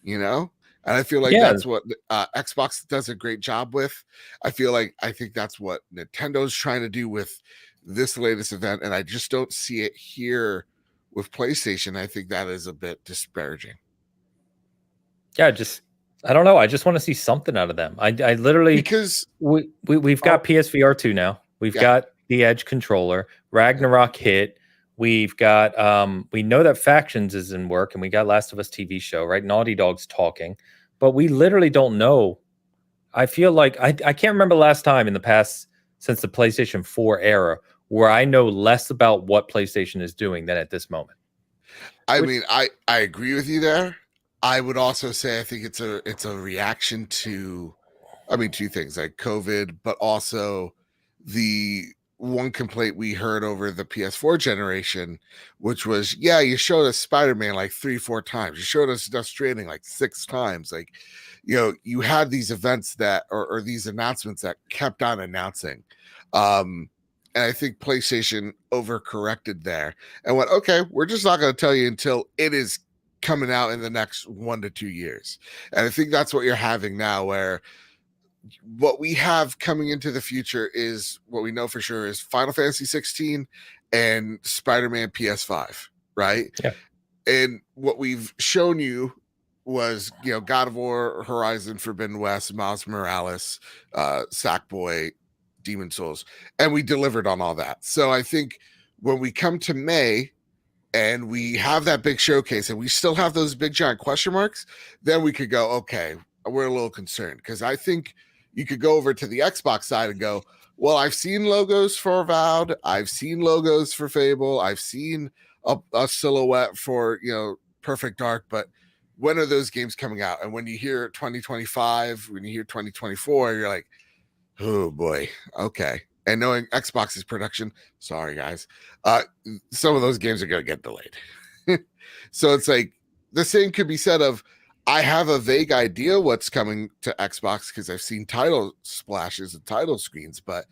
And I feel like that's what Xbox does a great job with. I think that's what Nintendo's trying to do with this latest event, and I just don't see it here with PlayStation. I think that is a bit disparaging. Yeah, I don't know. I just want to see something out of them. I literally, because we've got PSVR 2 now. We've got the Edge controller. Ragnarok hit. We've got we know that Factions is in work, and we got Last of Us TV show, right? Naughty Dog's talking, but we literally don't know. I feel like I can't remember last time in the past since the PlayStation 4 era where I know less about what PlayStation is doing than at this moment. I mean, I agree with you there. I would also say I think it's a reaction to, 2 things, like COVID, but also the one complaint we heard over the PS4 generation, which was, you showed us Spider-Man like 3-4 times. You showed us Death Stranding like 6 times. Like, you had these events that, or these announcements that kept on announcing. And I think PlayStation overcorrected there and went, okay, we're just not going to tell you until it is coming out in the next 1 to 2 years. And I think that's what you're having now, where what we have coming into the future is what we know for sure is Final Fantasy 16 and Spider-Man PS5, right? Yeah. And what we've shown you was, God of War, Horizon Forbidden West, Miles Morales, Sackboy, Demon Souls, and we delivered on all that. So I think when we come to May and we have that big showcase and we still have those big giant question marks, then we could go, okay, we're a little concerned, because I think you could go over to the Xbox side and go, well, I've seen logos for Avowed, I've seen logos for Fable, I've seen a silhouette for Perfect Dark, but when are those games coming out? And when you hear 2025, when you hear 2024, you're like, oh boy, okay. And knowing Xbox's production, sorry guys, some of those games are going to get delayed. So it's like the same could be said of, I have a vague idea what's coming to Xbox because I've seen title splashes and title screens, but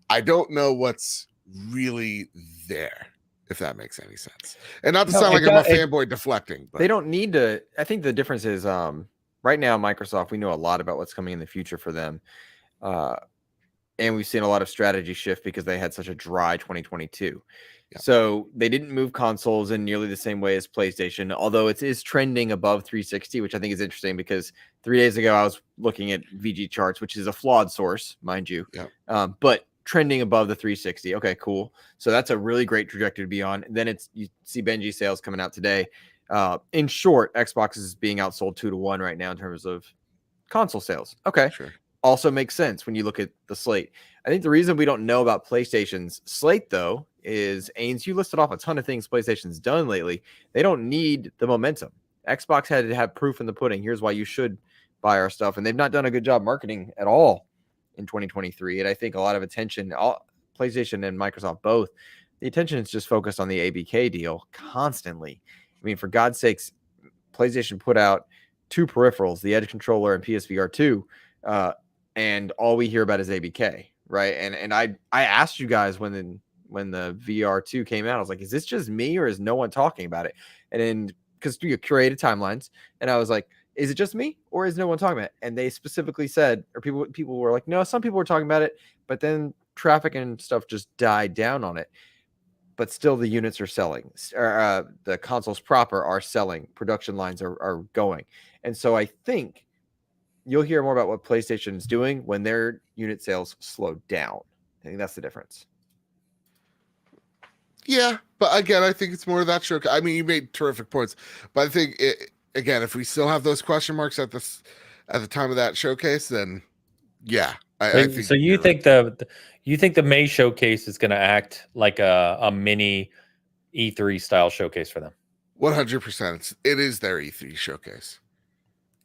I don't know what's really there, if that makes any sense. And not to sound like I'm a fanboy deflecting, but they don't need to. I think the difference is right now, Microsoft, we know a lot about what's coming in the future for them. And we've seen a lot of strategy shift because they had such a dry 2022. Yeah. So they didn't move consoles in nearly the same way as PlayStation, although it is trending above 360, which I think is interesting because 3 days ago I was looking at VG charts, which is a flawed source, mind you, but trending above the 360. Okay, cool. So that's a really great trajectory to be on. And then you see Benji sales coming out today. In short, Xbox is being outsold 2-1 right now in terms of console sales. Okay. Sure. Also makes sense when you look at the slate. I think the reason we don't know about PlayStation's slate, though, is, Ains, you listed off a ton of things PlayStation's done lately. They don't need the momentum. Xbox had to have proof in the pudding. Here's why you should buy our stuff. And they've not done a good job marketing at all in 2023. And I think a lot of attention, PlayStation and Microsoft both, the attention is just focused on the ABK deal constantly. I mean, for God's sakes, PlayStation put out 2 peripherals, the Edge controller and PSVR 2. And all we hear about is ABK, right? And I asked you guys when the VR2 came out, I was like, is this just me or is no one talking about it? And then because you curated timelines, and I was like, is it just me or is no one talking about it? And they specifically said, or people were like, no, some people were talking about it, but then traffic and stuff just died down on it. But still the units are selling, the consoles proper are selling, production lines are going. And so I think you'll hear more about what PlayStation is doing when their unit sales slow down. I think that's the difference. Yeah, but again, I think it's more of that show. I mean, you made terrific points, but I think again, if we still have those question marks at the time of that showcase, then yeah, I think. So you think the May showcase is going to act like a mini E3 style showcase for them? 100%. It is their E3 showcase.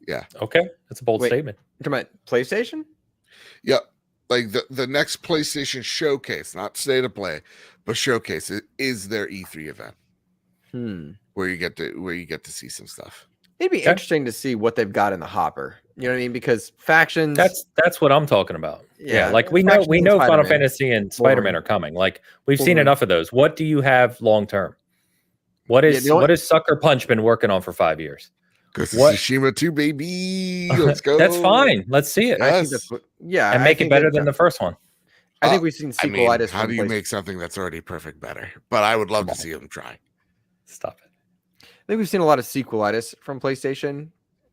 Yeah. Okay. That's a bold statement. You're talking about PlayStation? Yep. Like the next PlayStation showcase, not state of play, but showcase, it is their E3 event. Where you get to see some stuff. It'd be interesting to see what they've got in the hopper. You know what I mean? Because factions. That's what I'm talking about. Yeah. Like we know Final Fantasy and Spider-Man are coming. Like we've seen enough of those. What do you have long term? What is Sucker Punch been working on for 5 years? Ghost of Tsushima 2, baby. Let's go. That's fine. Let's see it. Yes. And make it better than the first one. I think we've seen sequelitis. How do you make something that's already perfect better? But I would love to see them try. Stop it. I think we've seen a lot of sequelitis from PlayStation.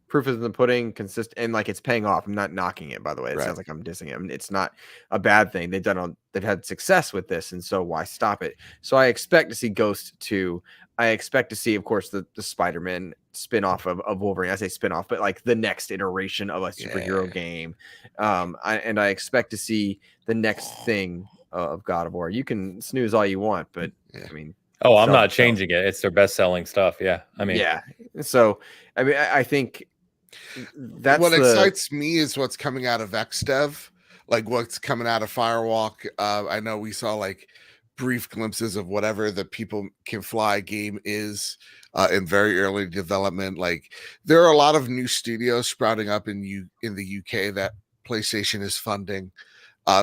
Proof is in the pudding, consistent, and like it's paying off. I'm not knocking it, by the way. It sounds like I'm dissing it. I mean, it's not a bad thing. They've had success with this, and so why stop it? So I expect to see Ghost 2. I expect to see, of course, the Spider-Man spin-off of Wolverine. I say spin-off, but like the next iteration of a superhero game. I expect to see the next thing of God of War. You can snooze all you want, but I mean, I'm not changing it. It's their best-selling stuff. Yeah, I mean, yeah. So I mean, I think that's what excites me is what's coming out of XDev, like what's coming out of Firewalk. I know we saw like brief glimpses of whatever the People Can Fly game is in very early development. Like there are a lot of new studios sprouting up in the UK that PlayStation is funding.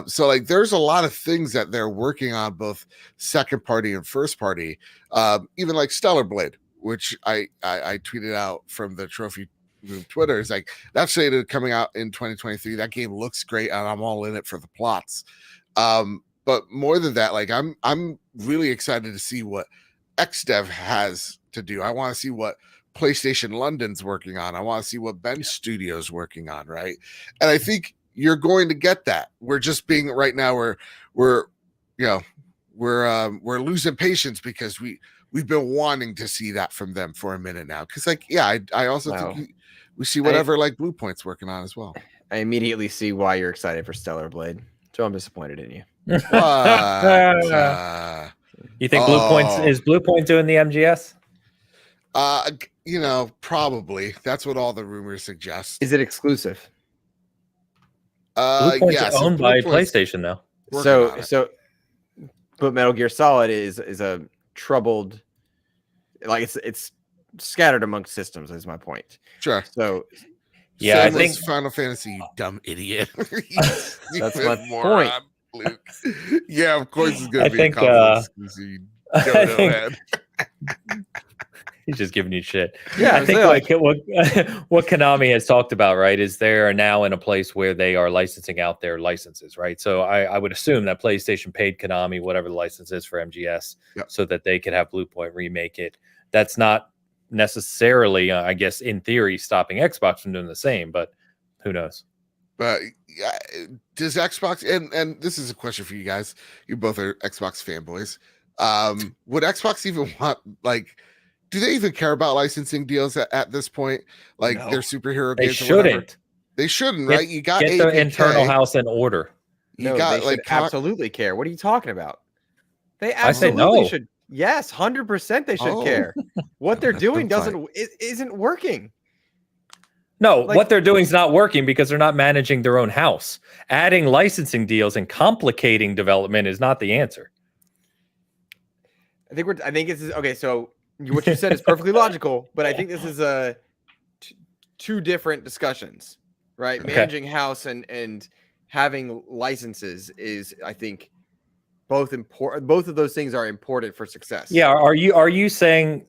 So like there's a lot of things that they're working on, both second party and first party, even like Stellar Blade, which I tweeted out from the Trophy Room Twitter. Is like that's slated coming out in 2023. That game looks great, and I'm all in it for the plots. But more than that, like I'm really excited to see what XDev has to do. I want to see what PlayStation London's working on. I want to see what Ben's studio's working on, right? And I think you're going to get that. We're just being right now. We're losing patience because we've been wanting to see that from them for a minute now. Because I also think we see whatever like Blue Point's working on as well. I immediately see why you're excited for Stellar Blade. So I'm disappointed in you. What? You think Blue Point doing the MGS? Probably. That's what all the rumors suggest. Is it exclusive? Blue Point's owned by PlayStation now. But Metal Gear Solid is a troubled, like it's scattered amongst systems. Is my point. Sure. So yeah, I think Final Fantasy, you dumb idiot. That's my point. Luke. Yeah, of course it's gonna be a console exclusive. He's just giving you shit. Yeah, I think what Konami has talked about, right, is they are now in a place where they are licensing out their licenses, right? So I would assume that PlayStation paid Konami whatever the license is for MGS, so that they could have Blue Point remake it. That's not necessarily, I guess, in theory, stopping Xbox from doing the same, but who knows? But does Xbox and this is a question for you guys? You both are Xbox fanboys. Would Xbox even want do they even care about licensing deals at this point? Like their superhero games? They shouldn't. They shouldn't, right? You got get their internal house in order. They should absolutely care. What are you talking about? They absolutely should. Yes, 100% they should care. What they're doing isn't working. No, what they're doing is not working because they're not managing their own house. Adding licensing deals and complicating development is not the answer. I think this is okay. So what you said is perfectly logical, but I think this is two different discussions, right? Okay. Managing house and having licenses is, I think, both important. Both of those things are important for success. Yeah. Are you saying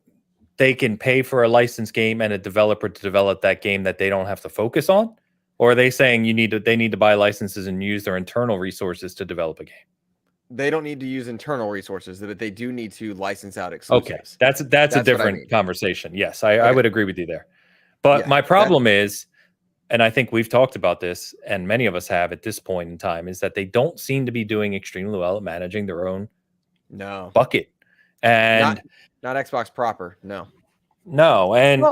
they can pay for a licensed game and a developer to develop that game that they don't have to focus on? Or are they saying they need to buy licenses and use their internal resources to develop a game? They don't need to use internal resources, but they do need to license out exclusives. Okay, that's a different conversation. Yes, I would agree with you there. But my problem is, and I think we've talked about this, and many of us have at this point in time, is that they don't seem to be doing extremely well at managing their own bucket. And not Xbox proper, no. And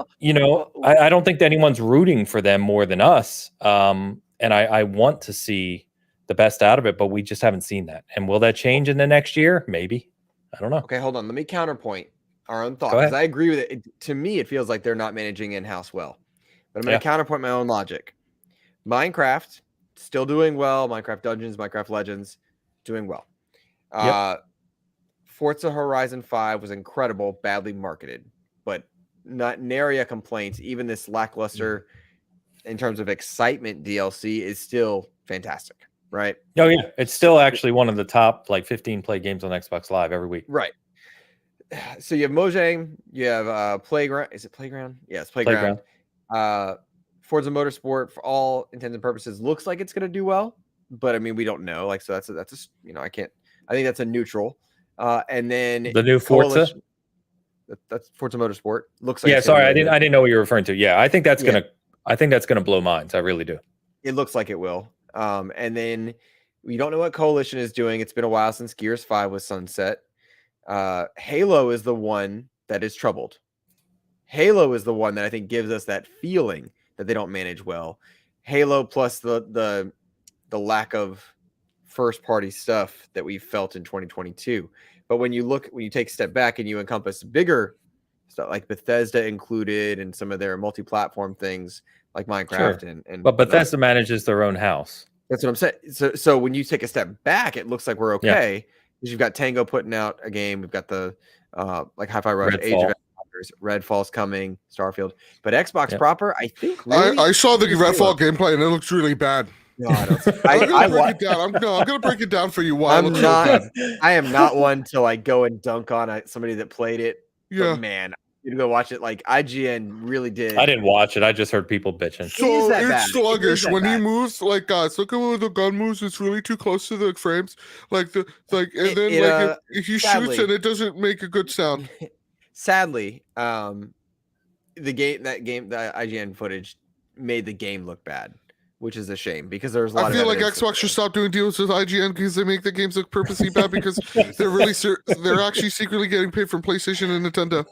I don't think that anyone's rooting for them more than us. And I want to see the best out of it, but we just haven't seen that. And will that change in the next year? Maybe. I don't know. Okay, hold on. Let me counterpoint our own thoughts. Because I agree with it. To me, it feels like they're not managing in-house well. But I'm going to counterpoint my own logic. Minecraft, still doing well. Minecraft Dungeons, Minecraft Legends, doing well. Forza Horizon 5 was incredible, badly marketed. But not nary a complaint. Even this lackluster, in terms of excitement, DLC is still fantastic. Right. Oh yeah, it's still actually one of the top 15 play games on Xbox Live every week. Right. So you have Mojang, you have Playground. Is it Playground? Yeah, it's Playground. Forza Motorsport, for all intents and purposes, looks like it's going to do well, but I mean we don't know. So that's I think that's a neutral. And then the new Forza. That's Forza Motorsport. Looks like. Yeah, sorry, I didn't know what you were referring to. Yeah, I think that's gonna blow minds. I really do. It looks like it will. And then we don't know what Coalition is doing. It's been a while since Gears 5 was sunset. Halo is the one that is troubled. Halo is the one that I think gives us that feeling that they don't manage well. Halo plus the lack of first party stuff that we felt in 2022. But when you take a step back and you encompass bigger stuff like Bethesda included and some of their multi-platform things, like Minecraft but Bethesda manages their own house. That's what I'm saying. So when you take a step back, it looks like we're okay because you've got Tango putting out a game. We've got the Hi-Fi Rush, Age of Empires, Redfall's coming, Starfield. But Xbox proper, I think. Really, I saw the Redfall gameplay and it looks really bad. No, I don't. I'm gonna break it down. I'm gonna break it down for you. Why I am not one to go and dunk on somebody that played it. Yeah, but man. you to go watch it. Like IGN really did. I didn't watch it. I just heard people bitching. So that bad. it's sluggish when he bad. moves. Like guys, look at where the gun moves. It's really too close to the frames. Like and then if he sadly, shoots and it doesn't make a good sound. Sadly, the IGN footage made the game look bad, which is a shame because there's a lot. I feel like Xbox should stop doing deals with IGN because they make the games look purposely bad because they're actually secretly getting paid from PlayStation and Nintendo.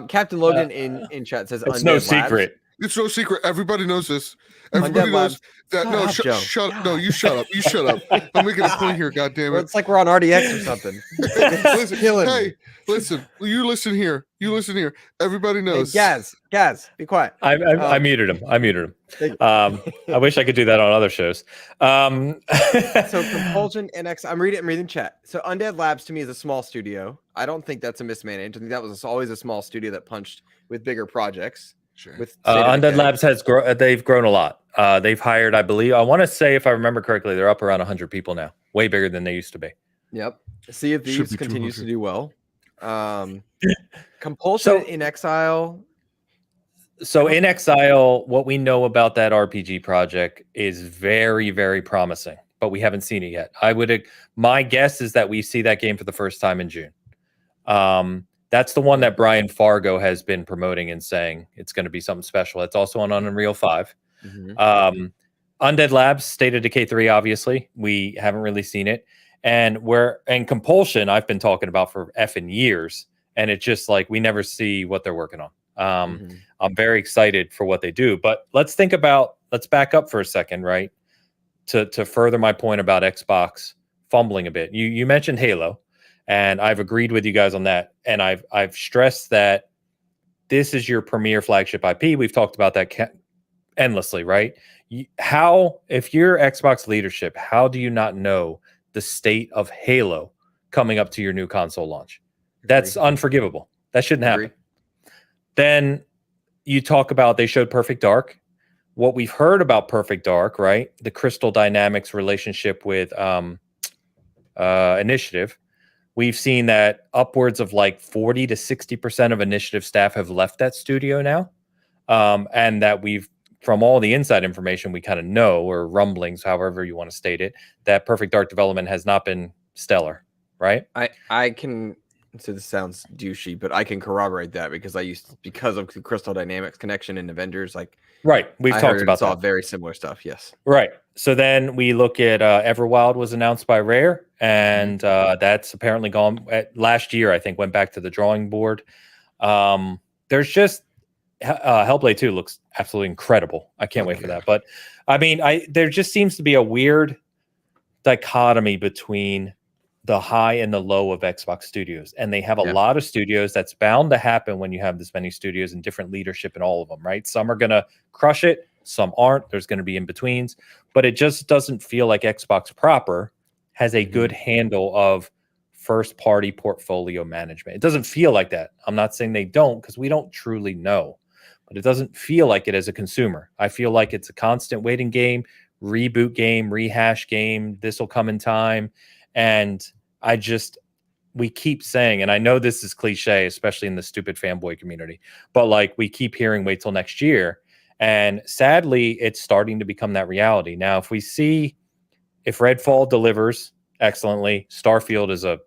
Captain Logan in chat says it's no secret. Labs. It's no secret. Everybody knows this. Everybody knows that. No, shut up. No, you shut up. You shut up. I'm making a point here. God damn it. Well, it's like we're on RDX or something. Listen, hey, listen. You listen here. You listen here. Everybody knows. Hey, Gaz, be quiet. I muted him. I wish I could do that on other shows. So Compulsion NX. I'm reading chat. So Undead Labs to me is a small studio. I don't think that's a mismanaged. I think that was always a small studio that punched with bigger projects. Sure. With Undead Labs they've grown a lot. They've hired, I believe, I want to say, if I remember correctly, they're up around 100 people now, way bigger than they used to be. Yep. Sea of Thieves continues to do well. Compulsion in Exile. So in Exile, what we know about that RPG project is very, very promising, but we haven't seen it yet. My guess is that we see that game for the first time in June. That's the one that Brian Fargo has been promoting and saying it's going to be something special. It's also on Unreal 5. Mm-hmm. Undead Labs, State of Decay 3, obviously. We haven't really seen it. And Compulsion, I've been talking about for effing years. And it's just like we never see what they're working on. I'm very excited for what they do. But let's back up for a second, right? To further my point about Xbox fumbling a bit. You mentioned Halo. And I've agreed with you guys on that. And I've stressed that this is your premier flagship IP. We've talked about that endlessly, right? If you're Xbox leadership, how do you not know the state of Halo coming up to your new console launch? That's unforgivable. That shouldn't happen. Then you talk about they showed Perfect Dark. What we've heard about Perfect Dark, right? The Crystal Dynamics relationship with Initiative. We've seen that upwards of like 40 to 60% of Initiative staff have left that studio now. And that from all the inside information, we kind of know, or rumblings, however you want to state it, that Perfect Dark development has not been stellar, right? I can, so this sounds douchey, but I can corroborate that because because of the Crystal Dynamics connection in Avengers, like. Right. We've talked about that. Very similar stuff. Yes. Right. So then we look at Everwild was announced by Rare, and that's apparently gone last year. I think went back to the drawing board. There's just Hellblade 2 looks absolutely incredible. I can't wait for that. But I mean, there just seems to be a weird dichotomy between the high and the low of Xbox studios. And they have a lot of studios. That's bound to happen when you have this many studios and different leadership in all of them, right? Some are going to crush it. Some aren't. There's going to be in-betweens. But it just doesn't feel like Xbox proper has a good handle of first-party portfolio management. It doesn't feel like that. I'm not saying they don't, because we don't truly know. But it doesn't feel like it as a consumer. I feel like it's a constant waiting game, reboot game, rehash game. This will come in time. And we keep saying, and I know this is cliche, especially in the stupid fanboy community, but like we keep hearing wait till next year. And sadly, it's starting to become that reality. Now, if Redfall delivers excellently, Starfield is a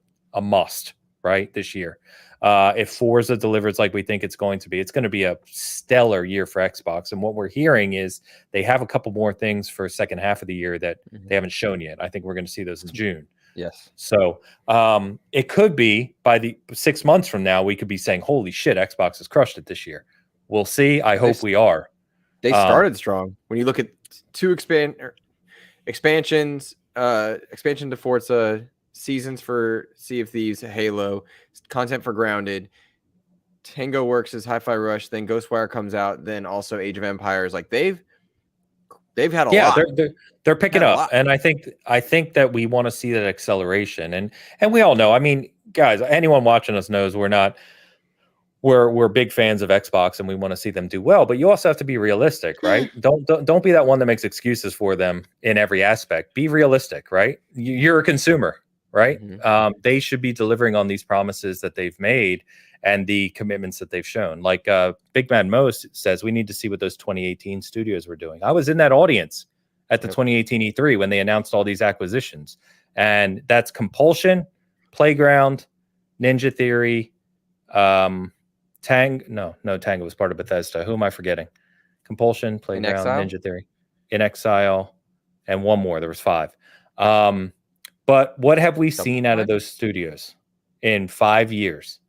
must, right, this year. If Forza delivers like we think it's going to be a stellar year for Xbox. And what we're hearing is they have a couple more things for second half of the year that they haven't shown yet. I think we're going to see those in June. Yes. So it could be by the 6 months from now, we could be saying, holy shit, Xbox has crushed it this year. We'll see. I hope we are. They started strong. When you look at two expansions, expansion to Forza, seasons for Sea of Thieves, Halo, content for Grounded, Tango Works' Hi-Fi Rush, then Ghostwire comes out, then also Age of Empires. Like they've had a lot. They're picking up, and I think that we want to see that acceleration, and we all know. I mean, guys, anyone watching us knows we're big fans of Xbox, and we want to see them do well. But you also have to be realistic, right? Don't be that one that makes excuses for them in every aspect. Be realistic, right? You're a consumer, right? They should be delivering on these promises that they've made, and the commitments that they've shown. Like Big Mad Mo says, we need to see what those 2018 studios were doing. I was in that audience at the 2018 E3 when they announced all these acquisitions, and that's Compulsion, Playground, Ninja Theory, Tango was part of Bethesda. Who am I forgetting? Compulsion, Playground, Ninja Theory, In Exile, and one more. There was 5. But what have we seen out of those studios in 5 years?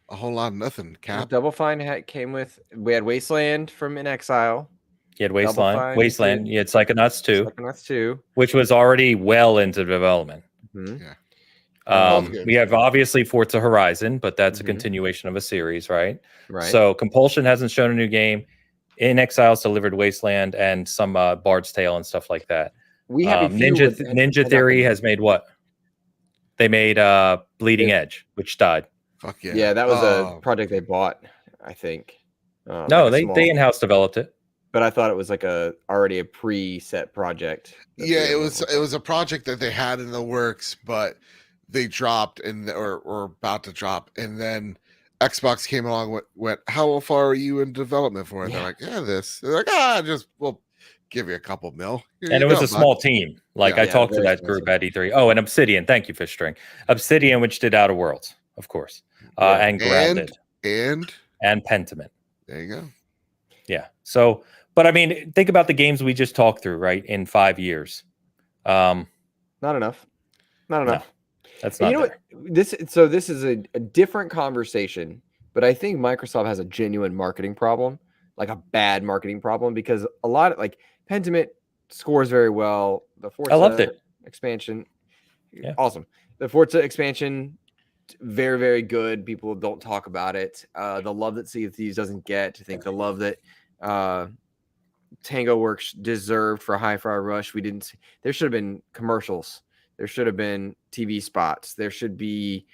A whole lot of nothing. Cap. Double Fine came with. We had Wasteland from In Exile. You had Wasteland. You had Psychonauts 2, which was already well into development. Mm-hmm. Yeah. We have obviously Forza Horizon, but that's a continuation of a series, right? So Compulsion hasn't shown a new game. In Exile's delivered Wasteland and some Bard's Tale and stuff like that. We have Ninja Theory has made what? They made Bleeding Edge, which died. Fuck yeah. Yeah, that was a project they bought, I think. No, they in-house developed it. But I thought it was like already a preset project. Yeah, it was a project that they had in the works, but they dropped or about to drop, and then Xbox came along. Went, how far are you in development for it? Yeah. They're like, this. They're like, we'll give you a couple mil. And it was a small team. Like I talked to that group at E3. Oh, and Obsidian. Thank you, Fishstring. Obsidian, which did Outer Worlds, of course, and Grounded, and Pentiment. There you go. Yeah. So, but I mean, think about the games we just talked through, right? In 5 years. Not enough. No, that's not. You know what? This is a different conversation, but I think Microsoft has a genuine marketing problem, like a bad marketing problem, because a lot of like Pentiment scores very well. The Forza I loved it. Expansion, awesome. The Forza expansion, very, very good. People don't talk about it. The love that Sea of Thieves doesn't get. I think the love that Tango Works deserved for Hi-Fi Rush, we didn't see. There should have been commercials. There should have been TV spots. There should be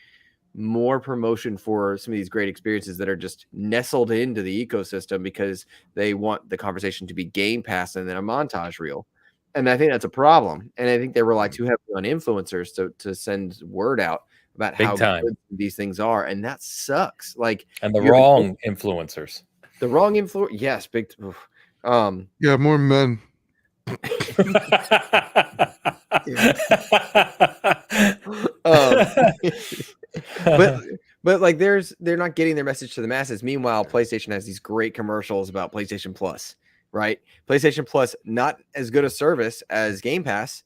more promotion for some of these great experiences that are just nestled into the ecosystem because they want the conversation to be Game Pass and then a montage reel. And I think that's a problem. And I think they rely too heavily on influencers to send word out about how good these things are. And that sucks. Like, and the wrong influencers. The wrong influence. Yes. Big. Yeah. More men. But like they're not getting their message to the masses. Meanwhile, PlayStation has these great commercials about PlayStation Plus, right? PlayStation Plus, not as good a service as Game Pass,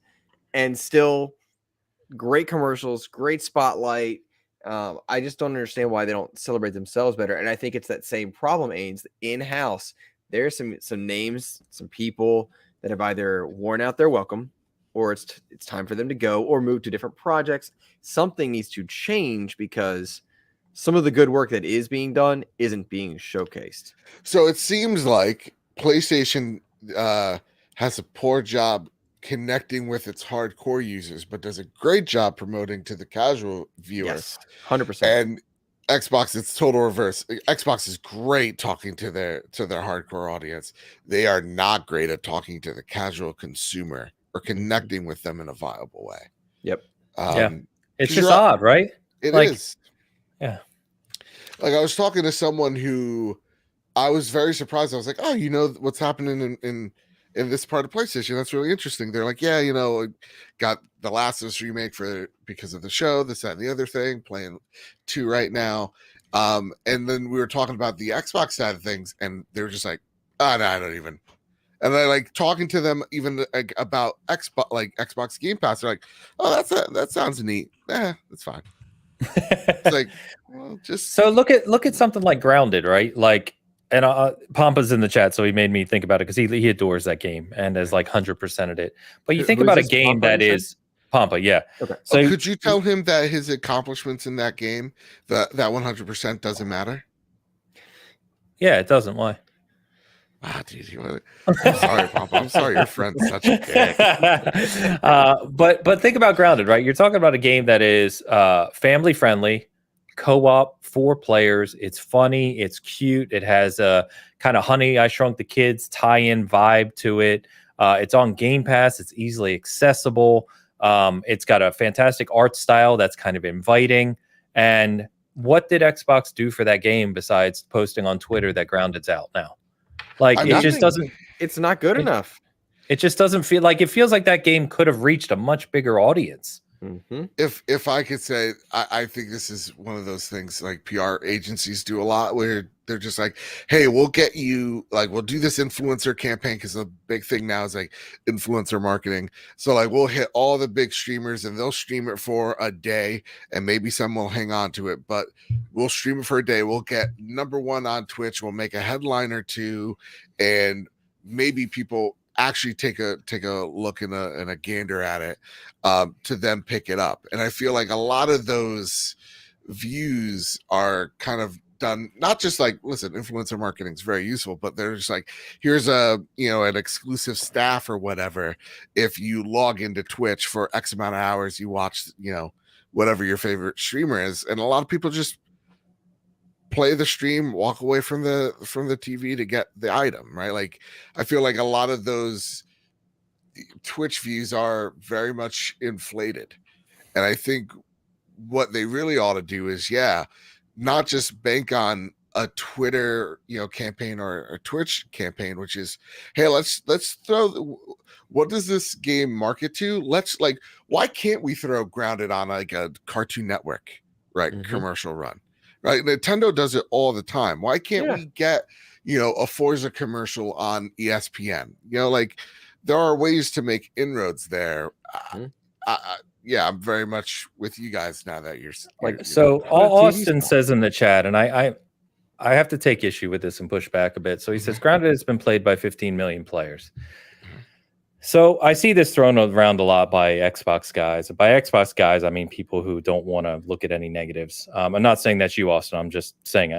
and still great commercials, great spotlight. I just don't understand why they don't celebrate themselves better. And I think it's that same problem, Ains, in-house. There's some names, some people that have either worn out their welcome, or it's time for them to go or move to different projects. Something needs to change because some of the good work that is being done isn't being showcased. So it seems like PlayStation has a poor job connecting with its hardcore users, but does a great job promoting to the casual viewer. Yes, 100%. And Xbox, it's total reverse. Xbox is great talking to their hardcore audience. They are not great at talking to the casual consumer or connecting with them in a viable way. Yep. It's just odd, right? It is. Yeah. Like I was talking to someone who I was very surprised. I was like, oh, you know what's happening in this part of PlayStation? That's really interesting. They're like, yeah, got the Last of Us remake because of the show, this, that, and the other thing, playing 2 right now. And then we were talking about the Xbox side of things, and they were just like, oh, no, I don't even. And I like talking to them even like about Xbox Game Pass. They're like, oh, that sounds neat. Yeah, that's fine. It's like, well, just so look at something like Grounded, right? Like, and Pompa's in the chat, so he made me think about it because he adores that game and has like 100%ed it. But you think about a game that is Pampa, yeah. Okay. So could you tell him that his accomplishments in that game, that 100% doesn't matter? Yeah, it doesn't. Why? Ah, dude, I'm sorry, Papa. I'm sorry, your friend's such a dick. But think about Grounded, right? You're talking about a game that is family friendly, co-op, 4 players. It's funny, it's cute. It has a kind of Honey, I Shrunk the Kids tie-in vibe to it. It's on Game Pass. It's easily accessible. It's got a fantastic art style that's kind of inviting. And what did Xbox do for that game besides posting on Twitter that Grounded's out now? Like, it just doesn't. It's not good enough. It just doesn't feel like, it feels like that game could have reached a much bigger audience. Mm-hmm. If I could say, I think this is one of those things like PR agencies do a lot, where they're just like, hey, we'll get you, like, we'll do this influencer campaign, because the big thing now is like influencer marketing. So like, we'll hit all the big streamers and they'll stream it for a day, and maybe some will hang on to it, but we'll stream it for a day. We'll get #1 on Twitch. We'll make a headline or two, and maybe people actually take a look and a gander at it, to then pick it up. And I feel like a lot of those views are kind of done, not just like, listen, influencer marketing is very useful, but they're just like, here's an exclusive staff or whatever. If you log into Twitch for X amount of hours, you watch, whatever your favorite streamer is. And a lot of people just play the stream, walk away from the TV to get the item, right? Like, I feel like a lot of those Twitch views are very much inflated. And I think what they really ought to do is, not just bank on a Twitter, campaign or a Twitch campaign, which is, hey, let's throw, what does this game market to? Why can't we throw Grounded on like a Cartoon Network, right? Mm-hmm. Commercial run. Right, Nintendo does it all the time. Why can't we get, a Forza commercial on ESPN? There are ways to make inroads there. I'm very much with you guys now that you're like. So Austin says in the chat, and I have to take issue with this and push back a bit. So he says Grounded has been played by 15 million players. So I see this thrown around a lot by Xbox guys. By Xbox guys, I mean people who don't want to look at any negatives. I'm not saying that's you, Austin. I'm just saying,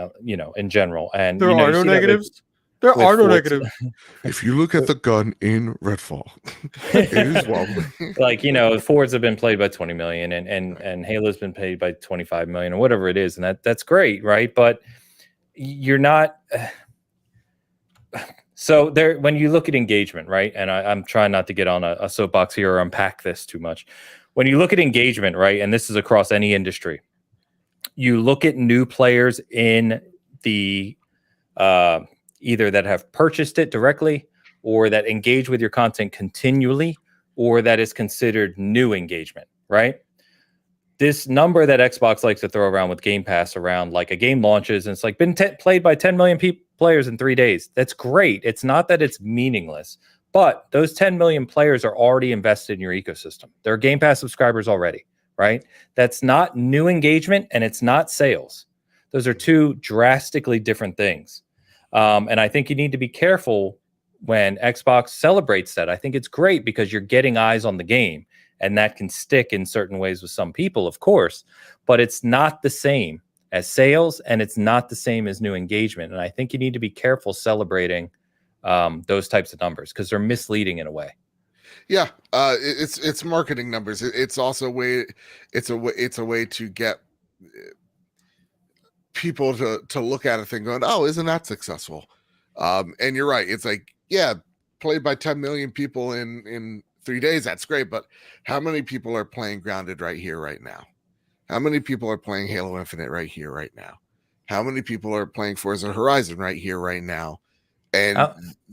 in general. And there are no negatives. There are no negatives. If you look at the gun in Redfall, it is wobbly. Like, Fords have been played by 20 million, and Halo's been played by 25 million, or whatever it is, and that's great, right? But you're not. So there, when you look at engagement, right, and I'm trying not to get on a soapbox here or unpack this too much. When you look at engagement, right, and this is across any industry, you look at new players in the either that have purchased it directly, or that engage with your content continually, or that is considered new engagement, right? This number that Xbox likes to throw around with Game Pass around, like a game launches and it's like been played by 10 million players in 3 days. That's great. It's not that it's meaningless, but those 10 million players are already invested in your ecosystem. They're Game Pass subscribers already, right? That's not new engagement, and it's not sales. Those are two drastically different things. And I think you need to be careful when Xbox celebrates that. I think it's great because you're getting eyes on the game, and that can stick in certain ways with some people, of course, but it's not the same as sales, and it's not the same as new engagement. And I think you need to be careful celebrating those types of numbers, because they're misleading in a way. Yeah, it's marketing numbers. It's also a way. It's a way to get people to look at a thing going, oh, isn't that successful? And you're right. It's like, played by 10 million people in 3 days. That's great. But how many people are playing Grounded right here, right now? How many people are playing Halo Infinite right here, right now? How many people are playing Forza Horizon right here, right now? And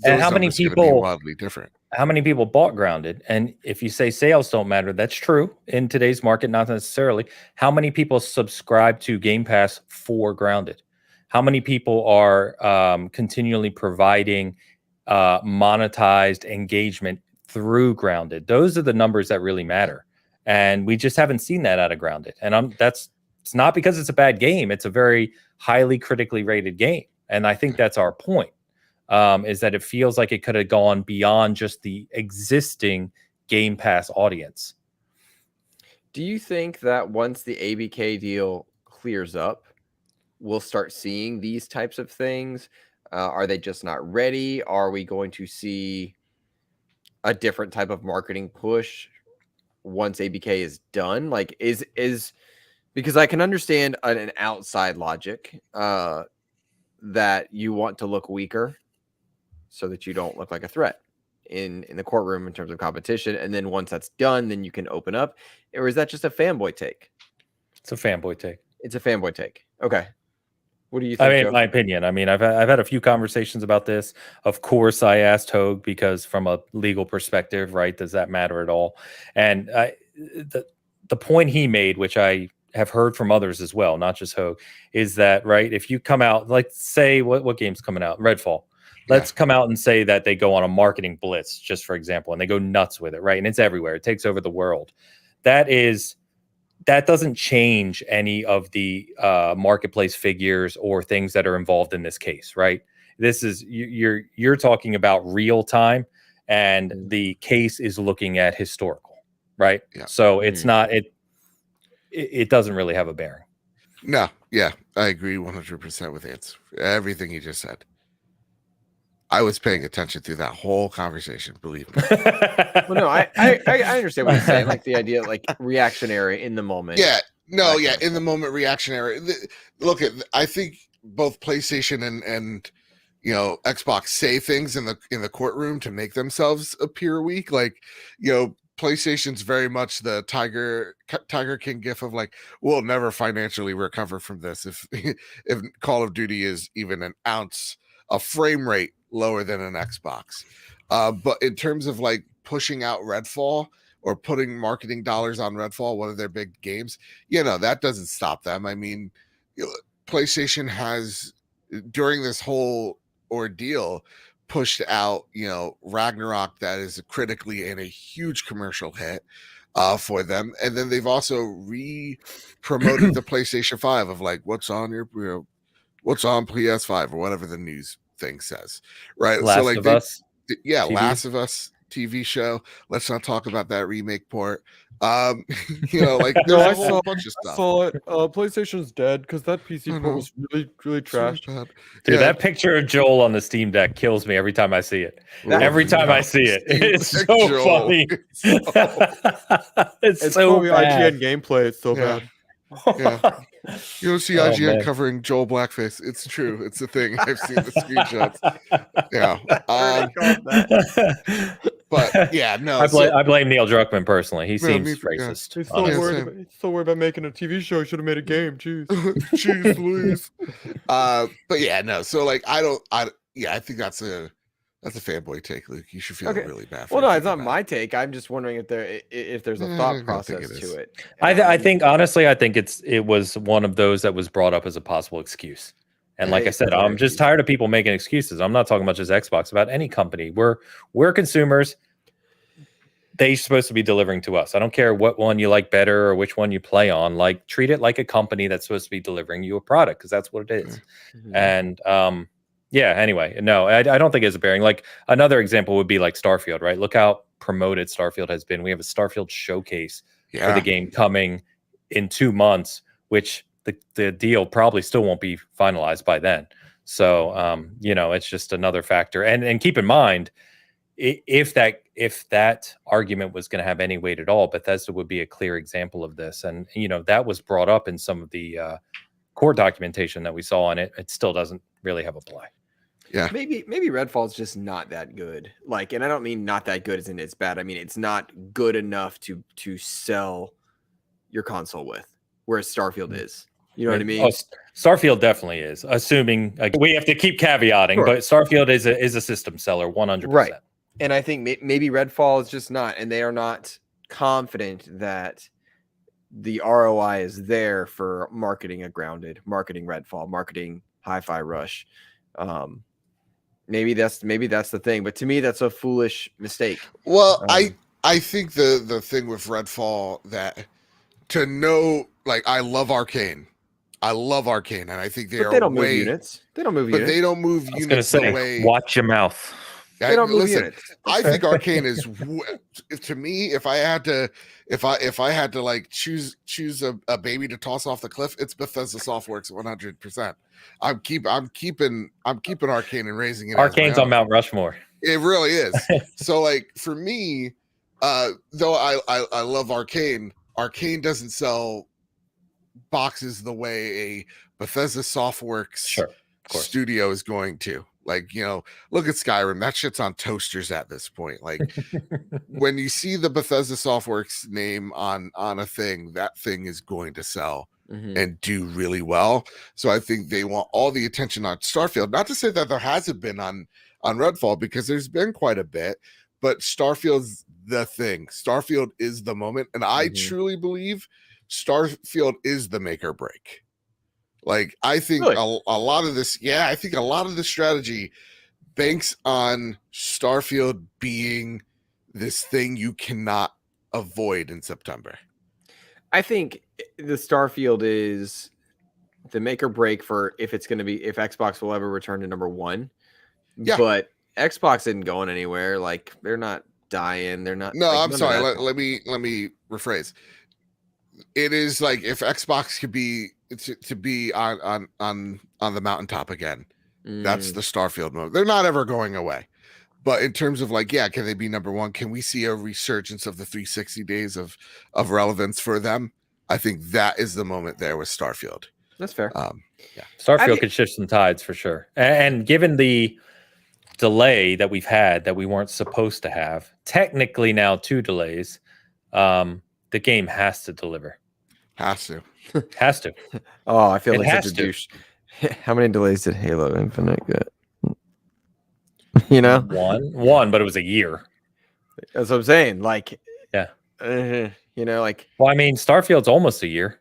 how many people wildly different? How many people bought Grounded? And if you say sales don't matter, that's true in today's market, not necessarily. How many people subscribe to Game Pass for Grounded? How many people are continually providing monetized engagement through Grounded? Those are the numbers that really matter. And we just haven't seen that out of Grounded. And it's not because it's a bad game. It's a very highly critically rated game. And I think that's our point, is that it feels like it could have gone beyond just the existing Game Pass audience. Do you think that once the ABK deal clears up, we'll start seeing these types of things? Are they just not ready? Are we going to see a different type of marketing push once ABK is done? Like, is because I can understand an outside logic that you want to look weaker so that you don't look like a threat in the courtroom in terms of competition. And then once that's done, then you can open up. Or is that just a fanboy take? It's a fanboy take. It's a fanboy take. Okay. What do you think? I mean, Joe? my opinion. I mean, I've had a few conversations about this. Of course, I asked Hogue because, from a legal perspective, right? Does that matter at all? And the point he made, which I have heard from others as well, not just Hogue, is that right? If you come out, like, say, what game's coming out? Redfall. Let's come out and say that they go on a marketing blitz, just for example, and they go nuts with it, right? And it's everywhere. It takes over the world. That doesn't change any of the marketplace figures or things that are involved in this case, right? This is you're talking about real time, and the case is looking at historical, right? Yeah. So it's not it doesn't really have a bearing. No, yeah, I agree 100% with everything he just said. I was paying attention through that whole conversation, believe me. Well, no, I understand what you're saying, like the idea, like reactionary in the moment. Yeah, no, yeah, in the moment reactionary. Look, I think both PlayStation and Xbox say things in the courtroom to make themselves appear weak. Like, PlayStation's very much the Tiger King gif of like, we'll never financially recover from this if Call of Duty is even an ounce a frame rate lower than an Xbox. But in terms of like pushing out Redfall or putting marketing dollars on Redfall, one of their big games, that doesn't stop them. I mean, PlayStation has, during this whole ordeal, pushed out, Ragnarok, that is critically and a huge commercial hit for them. And then they've also re-promoted the PlayStation 5 of like, what's on PS5 or whatever the news thing says, right? Last of Us. Yeah, TV. Last of Us TV show. Let's not talk about that remake port. Like there's a whole bunch of stuff. I saw it. PlayStation's dead because that PC port was really, really trash. Dude, that picture of Joel on the Steam Deck kills me every time I see it. Every time I see it, it's so funny. It's so bad. IGN gameplay. It's so bad. Yeah. You don't see IGN covering Joel blackface. It's true. It's a thing. I've seen the screenshots. Yeah. But yeah, no. I blame Neil Druckmann personally. He seems racist. He's so worried about making a TV show. He should have made a game. Jeez. Jeez Louise. But yeah, no. So like I think that's a fanboy take, Luke. You should feel really bad. Well, no, it's not my take. I'm just wondering if there's a thought process to it. I think honestly, it was one of those that was brought up as a possible excuse. And like I said, I'm just tired of people making excuses. I'm not talking about just Xbox, about any company. We're consumers. They're supposed to be delivering to us. I don't care what one you like better or which one you play on. Like, treat it like a company that's supposed to be delivering you a product, because that's what it is. Mm-hmm. And yeah, anyway, no, I don't think it's a bearing. Like, another example would be like Starfield, right? Look how promoted Starfield has been. We have a Starfield showcase for the game coming in 2 months, which the deal probably still won't be finalized by then. So, it's just another factor. And keep in mind, if that argument was going to have any weight at all, Bethesda would be a clear example of this. And, that was brought up in some of the court documentation that we saw on it. It still doesn't really have a play. Yeah. Maybe Redfall's just not that good. Like, and I don't mean not that good as in it's bad. I mean, it's not good enough to sell your console with, whereas Starfield is. You know what I mean? Oh, Starfield definitely is. Assuming we have to keep caveating, but Starfield is a system seller, 100%. Right. And I think maybe Redfall is just not, and they are not confident that the ROI is there for marketing a Grounded, marketing Redfall, marketing Hi-Fi Rush. Maybe that's the thing, but to me, that's a foolish mistake. Well, I think the thing with Redfall, that to know, like, I love Arcane, and I think they don't move units. They don't move units. They don't move units the way. Watch your mouth. They don't move units. I think Arcane is, to me, if I had to like choose a baby to toss off the cliff, it's Bethesda Softworks 100%. I'm keeping Arcane and raising it. Arcane's on Mount Rushmore. It really is. So like for me, though I love Arcane doesn't sell boxes the way a Bethesda Softworks studio is going to. Like, look at Skyrim. That shit's on toasters at this point. Like, when you see the Bethesda Softworks name on a thing, that thing is going to sell and do really well. So I think they want all the attention on Starfield. Not to say that there hasn't been on Redfall, because there's been quite a bit, but Starfield's the thing. Starfield is the moment, and I truly believe Starfield is the make or break. Like, I think really? a lot of this, I think a lot of the strategy banks on Starfield being this thing you cannot avoid in September. I think the Starfield is the make or break for if Xbox will ever return to number one. Yeah. But Xbox isn't going anywhere. Like, they're not dying. They're not. No, like, I'm sorry. Let me rephrase. It is like if Xbox could be to be on the mountaintop again. That's the Starfield mode. They're not ever going away. But in terms of like, can they be number one? Can we see a resurgence of the 360 days of relevance for them? I think that is the moment there with Starfield. That's fair. Starfield could shift some tides for sure. And given the delay that we've had that we weren't supposed to have, technically now 2 delays, the game has to deliver. Has to. Oh, I feel It like has such a to. douche. How many delays did Halo Infinite get? You know, one, but it was a year. That's what I'm saying. Like, Yeah. Like, Well, I mean, Starfield's almost a year.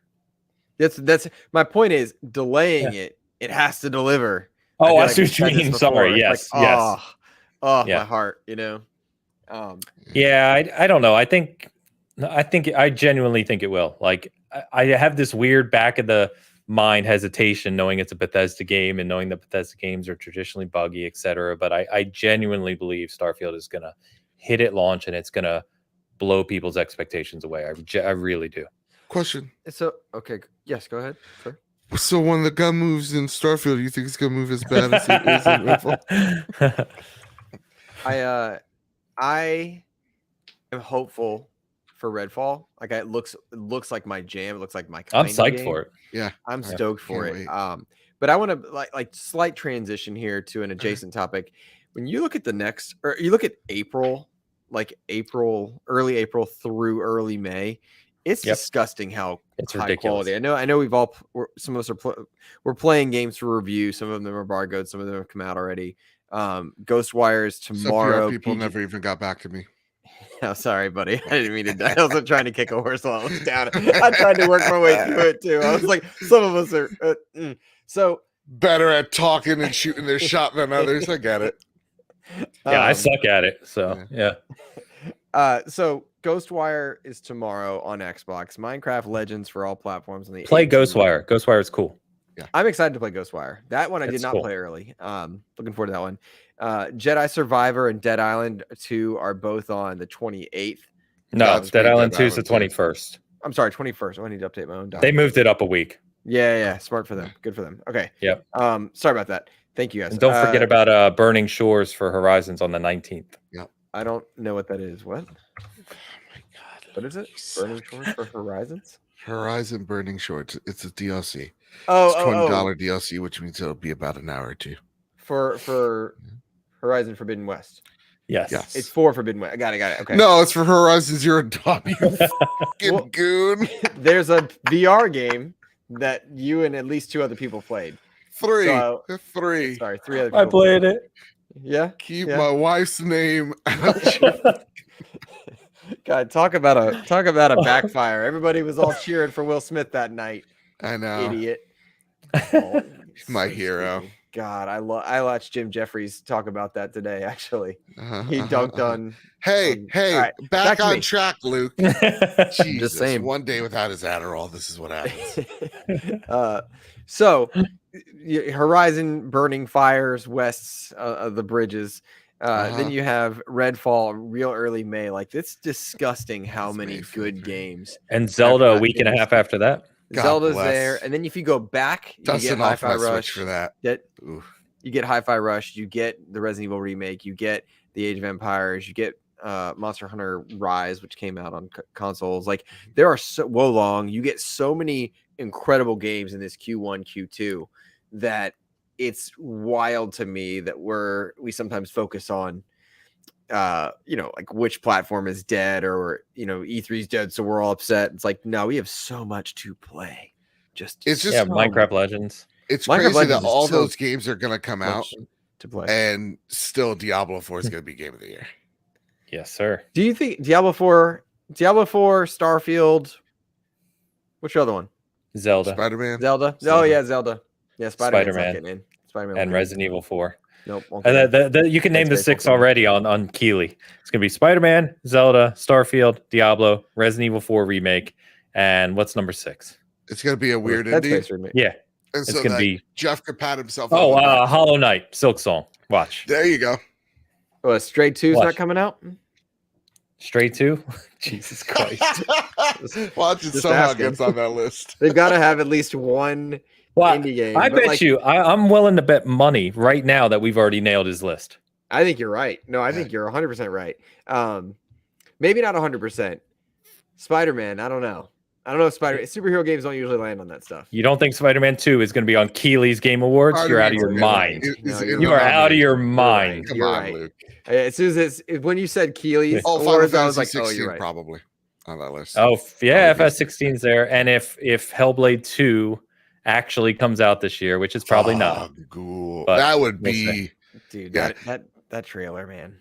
that's my point is delaying it. It has to deliver. Oh, I feel see we've what you said this mean. before. Sorry. It's Yes. like, yes. My heart. Yeah, I don't know. I think I genuinely think it will. Like, I have this weird back of the mind hesitation knowing it's a Bethesda game and knowing that Bethesda games are traditionally buggy, etc. But I genuinely believe Starfield is going to hit at launch and it's going to blow people's expectations away. I really do. Question. So, okay. Yes, go ahead. Sure. So when the gun moves in Starfield, you think it's going to move as bad as it is in Redfall? I am hopeful for Redfall. Like, it looks like my jam. It looks like my kind I'm psyched of game. for it. Yeah, I'm stoked for it. Wait. But I want to like slight transition here to an adjacent topic. When you look at you look at April, early April through early May, it's disgusting how it's high ridiculous. quality. I know some of us we're playing games for review. Some of them are embargoed. Some of them have come out already. Ghostwire is tomorrow. Some PR people never even got back to me. Oh, sorry, buddy. I didn't mean to. I wasn't trying to kick a horse while I was down. I tried to work my way through it too. I was like, some of us are so better at talking and shooting their shot than others. I get it. Yeah, I suck at it. So yeah. So Ghostwire is tomorrow on Xbox. Minecraft Legends for all platforms. Play Ghostwire. Ghostwire is cool. Yeah, I'm excited to play Ghostwire. That one I did not play early. Looking forward to that one. Jedi Survivor and Dead Island 2 are both on the 28th. No, Dead Island 2 is the 21st. I'm sorry, 21st. I need to update my own document. They moved it up a week. Yeah. Smart for them. Good for them. Okay. Yep. Sorry about that. Thank you guys. And don't forget about Burning Shores for Horizons on the 19th. Yep. I don't know what that is. What? Oh my god. What is it? Burning Shores for Horizons? Horizon Burning Shores. It's a DLC. Oh, it's $20 DLC, which means it'll be about an hour or two. For Horizon Forbidden West. Yes. It's for Forbidden West. I got it. Okay. No, it's for Horizon Zero Dawn. You fucking goon. There's a VR game that you and at least 2 other people played. Three. Sorry, 3 other people. I played it. Yeah. Keep my wife's name out. God, talk about a backfire. Everybody was all cheering for Will Smith that night. I know. Idiot. Oh, my hero. Stupid. God, I watched Jim Jeffries talk about that today. Actually, he dunked on. Hey, right, back on track, Luke. Jesus, just saying. One day without his Adderall, this is what happens. So, Horizon burning fires west of the bridges. Then you have Redfall real early May. Like, it's disgusting how many good games. And Zelda a week and a half after that. Zelda's there, and then if you go back, you get Hi-Fi Rush for that. You get Hi-Fi Rush, you get the Resident Evil remake, you get the Age of Empires, you get Monster Hunter Rise, which came out on consoles. Like, there are Wolong. You get so many incredible games in this Q1, Q2 that it's wild to me that we sometimes focus on like which platform is dead, or E3's dead, so we're all upset. It's like, no, we have so much to play. It's just Minecraft Legends. It's Minecraft crazy Legends that all those games are gonna come out to play, and still Diablo 4 is gonna be game of the year. Yes, sir. Do you think Diablo 4, Starfield, what's your other one? Zelda. Spider-Man. Zelda. Oh yeah, Zelda. Yeah, Spider-Man. Spider-Man and Resident Evil 4. Nope. And you can name the 6 already on Keeley. It's gonna be Spider-Man, Zelda, Starfield, Diablo, Resident Evil 4 remake, and what's number 6? It's gonna be a weird indie. Remake. Yeah, and it's so gonna be Jeff could pat himself. Hollow Knight, Silk Song. Watch. There you go. Oh, Stray 2's not coming out. Stray 2? Jesus Christ. Watch it somehow gets on that list. They've got to have at least one indie game. I bet I'm willing to bet money right now that we've already nailed his list. I think you're right. No, I think you're 100% right. Maybe not 100%. Spider-Man, I don't know. Superhero games don't usually land on that stuff. You don't think Spider-Man 2 is going to be on Keeley's Game Awards? You're out of your mind. You are out of your mind. You're right. Luke. As soon as when you said Keeley's Awards, I was like, oh, you're right. Probably on that list. Oh, yeah, FS16's there. And if Hellblade 2 actually comes out this year, which is probably not. Cool. That would be... Dude, that trailer, man.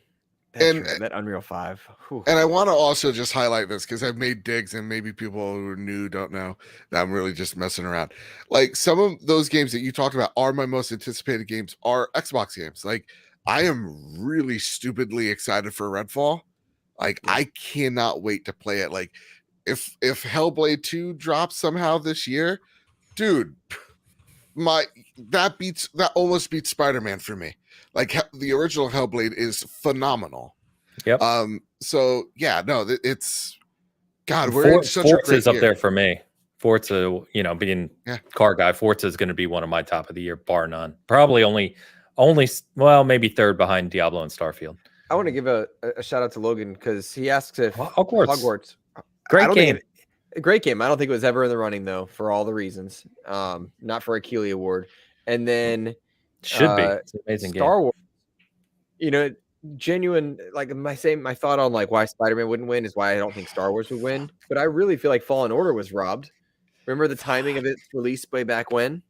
That Unreal 5. Whew. And I want to also just highlight this because I've made digs, and maybe people who are new don't know that I'm really just messing around. Like, some of those games that you talked about are my most anticipated games, are Xbox games. Like, I am really stupidly excited for Redfall. Like, I cannot wait to play it. Like, if Hellblade 2 drops somehow this year, dude, that almost beats Spider-Man for me. Like, the original Hellblade is phenomenal. Yep. So yeah, no, it's God. We're in such a great is up there for me. Forza, being car guy, Forza is going to be one of my top of the year, bar none. Probably only, maybe third behind Diablo and Starfield. I want to give a shout out to Logan because he asks if Hogwarts. Great game. Great game. I don't think it was ever in the running though, for all the reasons. Not for a Keeley Award, and then. Should be. It's an amazing Star Wars. Genuine, like my thought on like why Spider-Man wouldn't win is why I don't think Star Wars would win. But I really feel like Fallen Order was robbed. Remember the timing of its release way back when?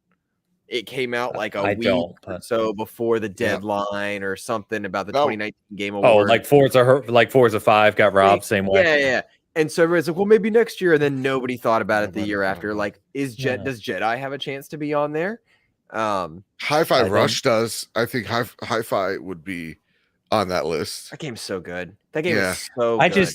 It came out like a week or so before the deadline or something about the 2019 Game Award. Oh, like Forza 5 got robbed same way. Yeah. And so everybody's like, well, maybe next year. And then nobody thought about it the year after. Like, does Jedi have a chance to be on there? Hi-Fi Rush does. I think Hi-Fi would be on that list. That game's so good. That game is so good.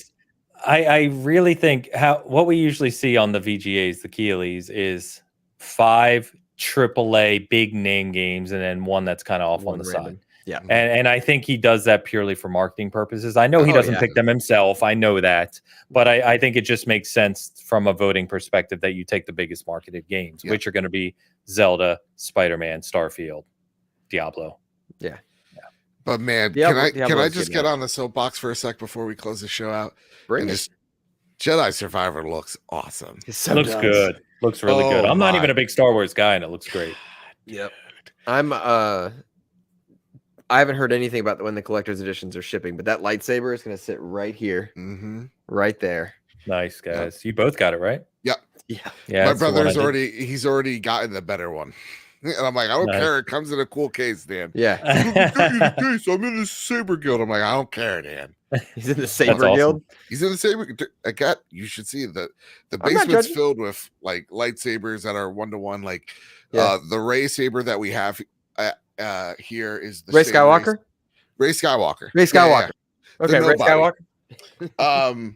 I really think what we usually see on the VGAs, the Keeleys, is 5 AAA big name games and then one that's kind of off on the side. Yeah. And I think he does that purely for marketing purposes. I know he doesn't pick them himself. I know that. But I think it just makes sense from a voting perspective that you take the biggest marketed games, which are going to be Zelda, Spider-Man, Starfield, Diablo. Yeah. But man, can I just get on the soapbox for a sec before we close the show out? Jedi Survivor looks awesome. Looks good. Looks really good. I'm not even a big Star Wars guy, and it looks great. Yep. I haven't heard anything about when the collector's editions are shipping, but that lightsaber is going to sit right here, right there. Nice, guys. Yep. You both got it, right? Yep. Yeah. My brother's he's already gotten the better one. And I'm like, I don't care. It comes in a cool case, Dan. Yeah. I'm in the Saber Guild. I'm like, I don't care, Dan. He's in the Saber Guild? He's in the Saber Guild. You should see the basement's filled with like lightsabers that are 1-to-1. Like the Rey saber that we have here is the Rey Skywalker? Rey Skywalker. Rey Skywalker. Yeah. Okay, Rey Skywalker.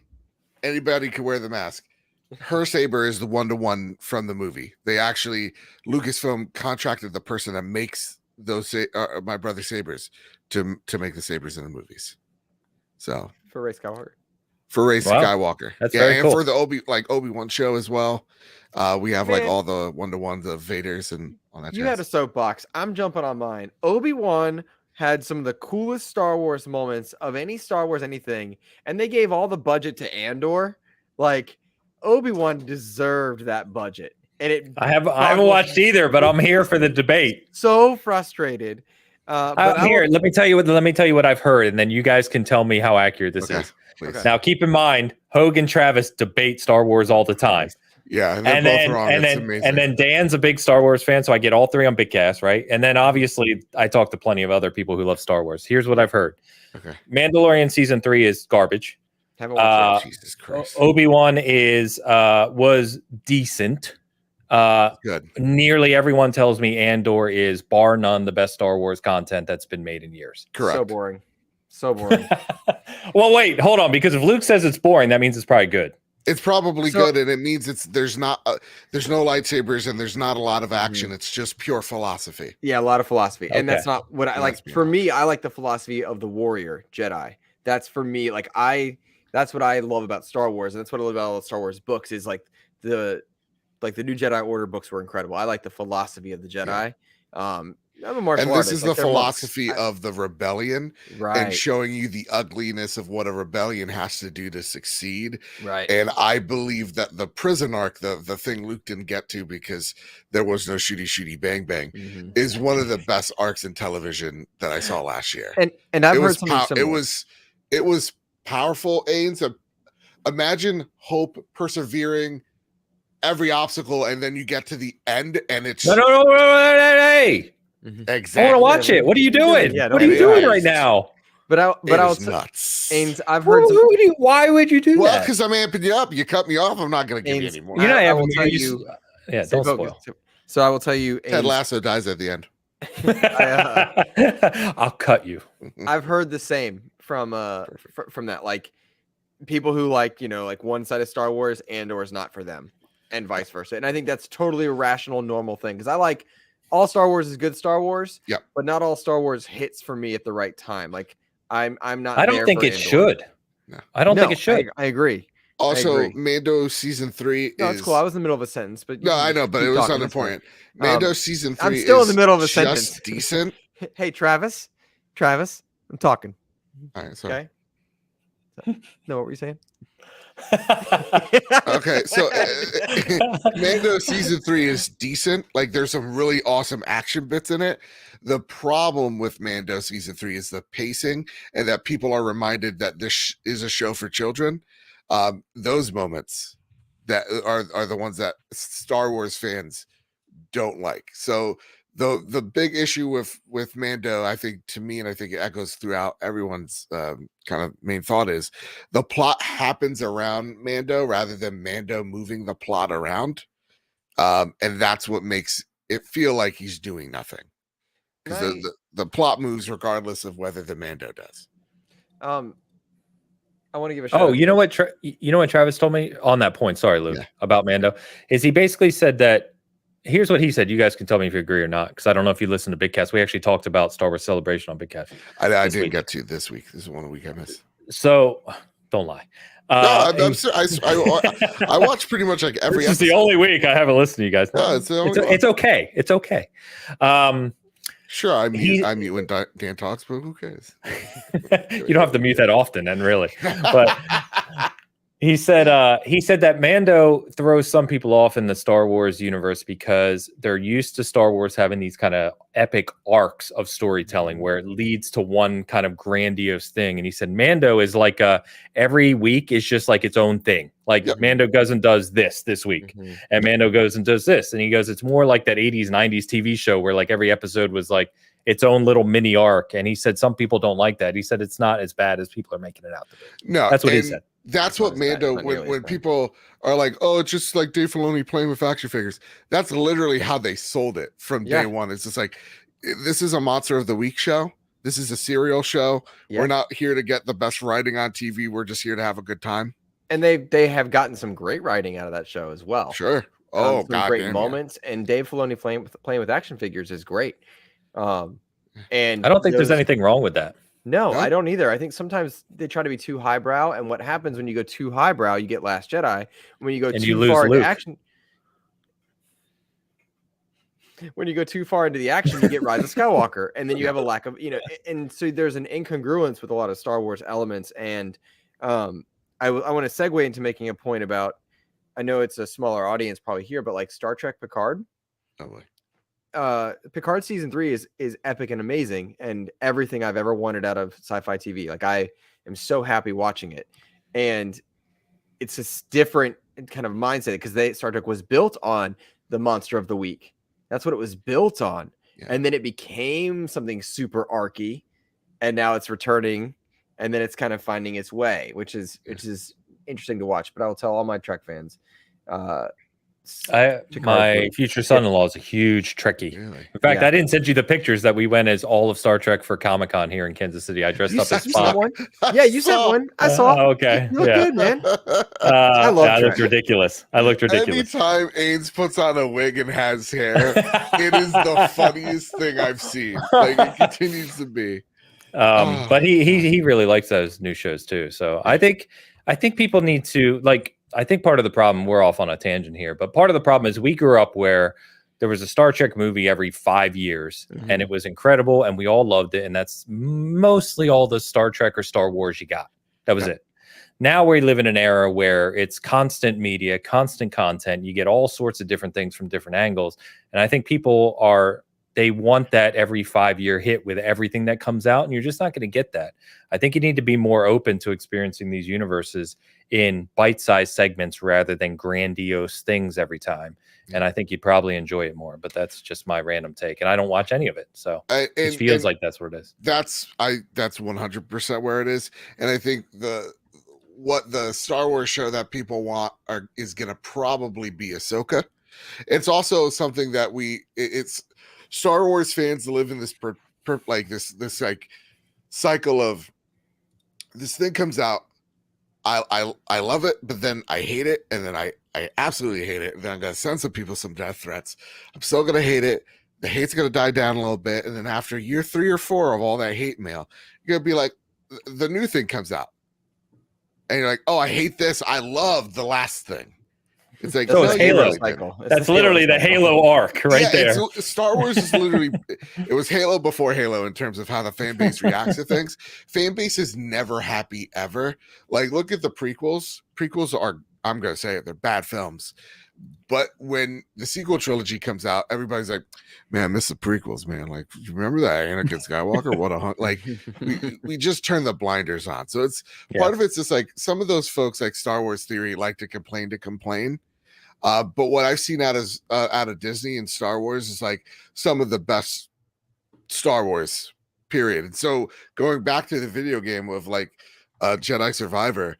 Anybody can wear the mask. Her saber is the 1-to-1 from the movie. They actually, Lucasfilm contracted the person that makes those my brother sabers to make the sabers in the movies. So for Rey Skywalker. Skywalker. That's very cool. For the Obi-Wan show as well. We have like all the 1-to-1s of Vaders and all that. You had a soapbox. I'm jumping on mine. Obi-Wan had some of the coolest Star Wars moments of any Star Wars anything, and they gave all the budget to Andor. Like, Obi-Wan deserved that budget. it I haven't watched either, but I'm here for the debate. So frustrated. But here, let me tell you what I've heard, and then you guys can tell me how accurate this is. Please. Now, keep in mind, Hogue and Travis debate Star Wars all the time. Yeah, and they're both wrong. It's amazing. And then Dan's a big Star Wars fan, so I get all three on Big Cast, right? And then obviously I talk to plenty of other people who love Star Wars. Here's what I've heard. Okay. Mandalorian season 3 is garbage. Haven't watched it. Jesus Christ. Obi-Wan was decent. Good. Nearly everyone tells me Andor is bar none the best Star Wars content that's been made in years. Correct. So boring. Well, wait, hold on, because if Luke says it's boring, that means it's probably good. It's probably good, and it means there's no lightsabers and there's not a lot of action. It's just pure philosophy. Yeah, a lot of philosophy, and that's Okay. not what I like. For me, I like the philosophy of the warrior Jedi. That's for me. Like that's what I love about Star Wars, and that's what I love about all the Star Wars books. Is like the new Jedi Order books were incredible. I like the philosophy of the Jedi. Yeah. I'm a martial and artist. this is like, the philosophy of the rebellion, and showing you the ugliness of what a rebellion has to do to succeed. Right. And I believe that the prison arc, the thing Luke didn't get to because there was no shooty bang bang, is one of the best arcs in television that I saw last year. And I've heard something similar. It was powerful, Ains. Imagine Hope persevering every obstacle, and then you get to the end, and it's no, hey. Exactly. I want to watch it. What are you doing? Yeah, what are you doing right now? But I was nuts. Ains, I've heard. Why would you do that? Well, because I'm amping you up. You cut me off. I'm not going to give you any more. You know, I will tell you. Yeah, don't spoil. So I will tell you. Ted Lasso dies at the end. I'll cut you. I've heard the same from that. Like people who like one side of Star Wars Andor is not for them, and vice versa. And I think that's totally a rational, normal thing because I like. All Star Wars is good Star Wars, but not all Star Wars hits for me at the right time. Like I'm not. I don't think it should. No. I don't think it should. I agree. Also, Mando season 3 no, it's cool. I was in the middle of a sentence, but no, I know, but it was unimportant. Mando season 3. I'm still in the middle of a sentence. Decent. Hey, Travis, I'm talking. All right, sorry. Okay. No, what were you saying? Okay, so Mando season 3 is decent. Like there's some really awesome action bits in it. The problem with Mando season 3 is the pacing, and that people are reminded that this is a show for children. Those moments that are the ones that Star Wars fans don't like. So the big issue with Mando, I think, to me, and I think it echoes throughout everyone's kind of main thought, is the plot happens around Mando rather than Mando moving the plot around, and that's what makes it feel like he's doing nothing, because the plot moves regardless of whether the Mando does. I want to give a shout out. You know what Travis told me on that point, sorry Luke, about Mando, is he basically said that. Here's what he said. You guys can tell me if you agree or not, because I don't know if you listened to Big Cast. We actually talked about Star Wars Celebration on Big Cast. I didn't get to this week. This is one week I missed. So don't lie. No, I watch pretty much like every. This is the only week I haven't listened to you guys. No, it's okay. It's okay. Sure, I mute when Dan talks, but who cares? You don't have to mute that often, then, really. But he said that Mando throws some people off in the Star Wars universe because they're used to Star Wars having these kind of epic arcs of storytelling where it leads to one kind of grandiose thing. And he said Mando is like every week is just like its own thing. Like Mando goes and does this week, and Mando goes and does this. And he goes, it's more like that 80s, 90s TV show where like every episode was like its own little mini arc. And he said some people don't like that. He said it's not as bad as people are making it out to be. No, that's what he said. That's what Mando, when people are like, oh, it's just like Dave Filoni playing with action figures. That's literally how they sold it from day one. It's just like, this is a Monster of the Week show. This is a serial show. We're not here to get the best writing on TV. We're just here to have a good time. And they have gotten some great writing out of that show as well. Sure. Some great moments. And Dave Filoni playing with action figures is great. And I don't think there's anything wrong with that. No, I don't either. I think sometimes they try to be too highbrow, and what happens when you go too highbrow, you get Last Jedi. When you go too far into action, when you go too far into the action, you get Rise of Skywalker, and then you have a lack of, and so there's an incongruence with a lot of Star Wars elements. And I want to segue into making a point about I know it's a smaller audience probably here, but like Star Trek Picard. Oh boy. Picard season 3 is epic and amazing, and everything I've ever wanted out of sci-fi TV. Like, I am so happy watching it, and it's this different kind of mindset because Star Trek was built on the monster of the week. That's what it was built on, and then it became something super archy, and now it's returning, and then it's kind of finding its way, which is interesting to watch. But I will tell all my Trek fans. My future son-in-law is a huge Trekkie. Really? In fact, I didn't send you the pictures that we went as all of Star Trek for Comic-Con here in Kansas City. I dressed up as Spock. One? Yeah, you sent one. I saw. Okay. You look good, man. I looked ridiculous. Anytime Ains puts on a wig and has hair, it is the funniest thing I've seen. Like, it continues to be. But he really likes those new shows too. So I think people need to like. I think part of the problem, we're off on a tangent here, but part of the problem is we grew up where there was a Star Trek movie every 5 years and it was incredible and we all loved it. And that's mostly all the Star Trek or Star Wars you got. That was it. Now we live in an era where it's constant media, constant content. You get all sorts of different things from different angles. And I think people they want that every 5 year hit with everything that comes out. And you're just not going to get that. I think you need to be more open to experiencing these universes in bite-sized segments rather than grandiose things every time. And I think you'd probably enjoy it more, but that's just my random take. And I don't watch any of it. So it feels like that's what it is. That's 100% where it is. And I think what the Star Wars show that people want is going to probably be Ahsoka. It's also something that it's Star Wars fans live in this this like cycle of this thing comes out. I love it, but then I hate it, and then I absolutely hate it. And then I'm gonna send some people some death threats. I'm still gonna hate it. The hate's gonna die down a little bit, and then after year 3 or 4 of all that hate mail, you're gonna be like, the new thing comes out, and you're like, oh, I hate this. I love the last thing. It's like it's Halo cycle. That's literally the Halo arc right there. Star Wars is literally it was Halo before Halo in terms of how the fan base reacts to things. Fan base is never happy ever. Like, look at the prequels. Prequels are, I'm gonna say it, they're bad films. But when the sequel trilogy comes out, everybody's like, man, I miss the prequels, man. Like, you remember that Anakin Skywalker? What a like we just turn the blinders on. So it's part of it's just like some of those folks like Star Wars Theory like to complain. But what I've seen out of Disney and Star Wars is like some of the best Star Wars, period. And so going back to the video game of like Jedi Survivor,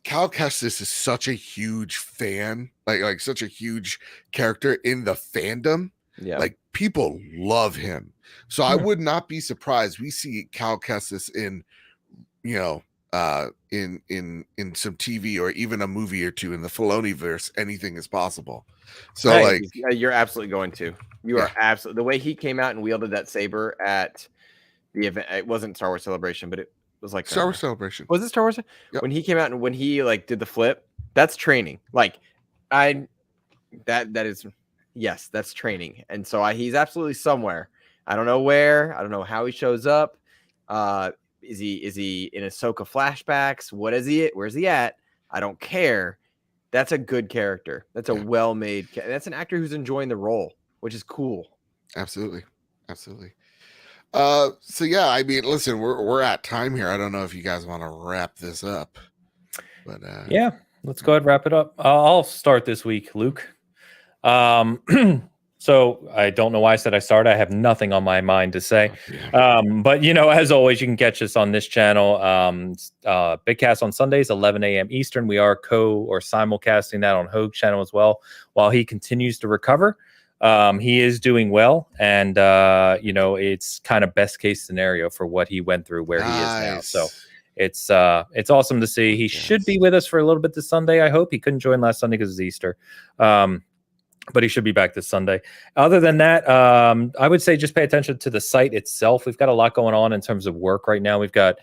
Cal Kestis is such a huge fan, like such a huge character in the fandom. Yeah, like people love him. So I would not be surprised we see Cal Kestis in, in some TV or even a movie or two in the Filoni-verse. Anything is possible. So you're absolutely going to. You are absolutely. The way he came out and wielded that saber at the event, it wasn't Star Wars Celebration, but it was like Star Wars Celebration. Was it Star Wars? Yep. When he came out and when he like did the flip, that's training. Like that is yes, that's training. And so he's absolutely somewhere. I don't know where. I don't know how he shows up. Is he in Ahsoka flashbacks? What is he? Where's he at? I don't care. That's a good character. That's a well-made. That's an actor who's enjoying the role, which is cool. Absolutely. So yeah, I mean, listen, we're at time here. I don't know if you guys want to wrap this up, but yeah, let's go ahead and wrap it up. I'll start this week, Luke. So I don't know why I said I started. I have nothing on my mind to say. But as always, you can catch us on this channel. Big Cast on Sundays, 11 a.m. Eastern. We are simulcasting that on Hoag's channel as well while he continues to recover. He is doing well, and it's kind of best case scenario for what he went through where he is now. So it's awesome to see. He should be with us for a little bit this Sunday. I hope he couldn't join last Sunday because it's Easter. But he should be back this Sunday. Other than that, I would say just pay attention to the site itself. We've got a lot going on in terms of work right now. We've got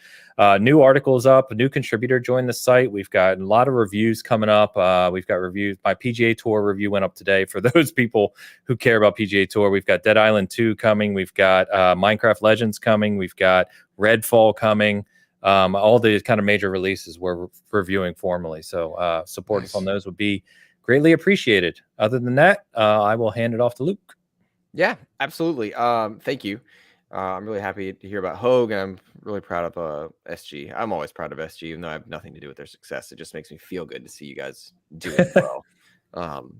new articles up, a new contributor joined the site. We've got a lot of reviews coming up. We've got reviews. My PGA Tour review went up today for those people who care about PGA Tour. We've got Dead Island 2 coming. We've got Minecraft Legends coming. We've got Redfall coming. All the kind of major releases we're reviewing formally. So support us on those would be greatly appreciated. Other than that, I will hand it off to Luke. Yeah, absolutely. Thank you. I'm really happy to hear about Hogue, and I'm really proud of SG. I'm always proud of SG, even though I have nothing to do with their success. It just makes me feel good to see you guys doing well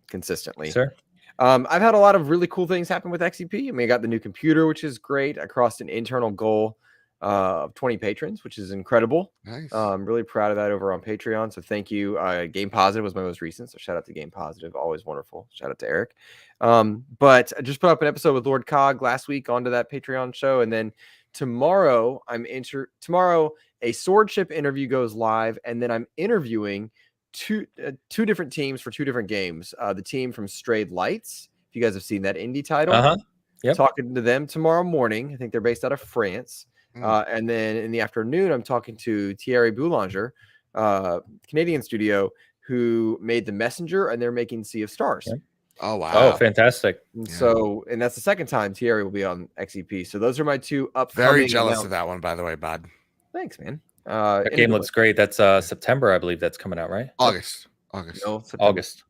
consistently. Sir. I've had a lot of really cool things happen with XCP. I mean, I got the new computer, which is great. I crossed an internal goal of 20 patrons, which is incredible. Nice. I'm really proud of that over on Patreon. So thank you. Game Positive was my most recent. So shout out to Game Positive. Always wonderful. Shout out to Eric. But I just put up an episode with Lord Cog last week onto that Patreon show. And then tomorrow a swordship interview goes live. And then I'm interviewing two different teams for two different games. The team from Strayed Lights. If you guys have seen that indie title, Yep. Talking to them tomorrow morning. I think they're based out of France. And then in the afternoon, I'm talking to Thierry Boulanger, Canadian studio, who made The Messenger, and they're making Sea of Stars. Yep. Oh, wow. Oh, fantastic. And so, and that's the second time Thierry will be on XEP. So those are my two upcoming. Very jealous of that one, by the way, bud. Thanks, man. That game looks great. That's September, I believe that's coming out, right? August. No, September. August.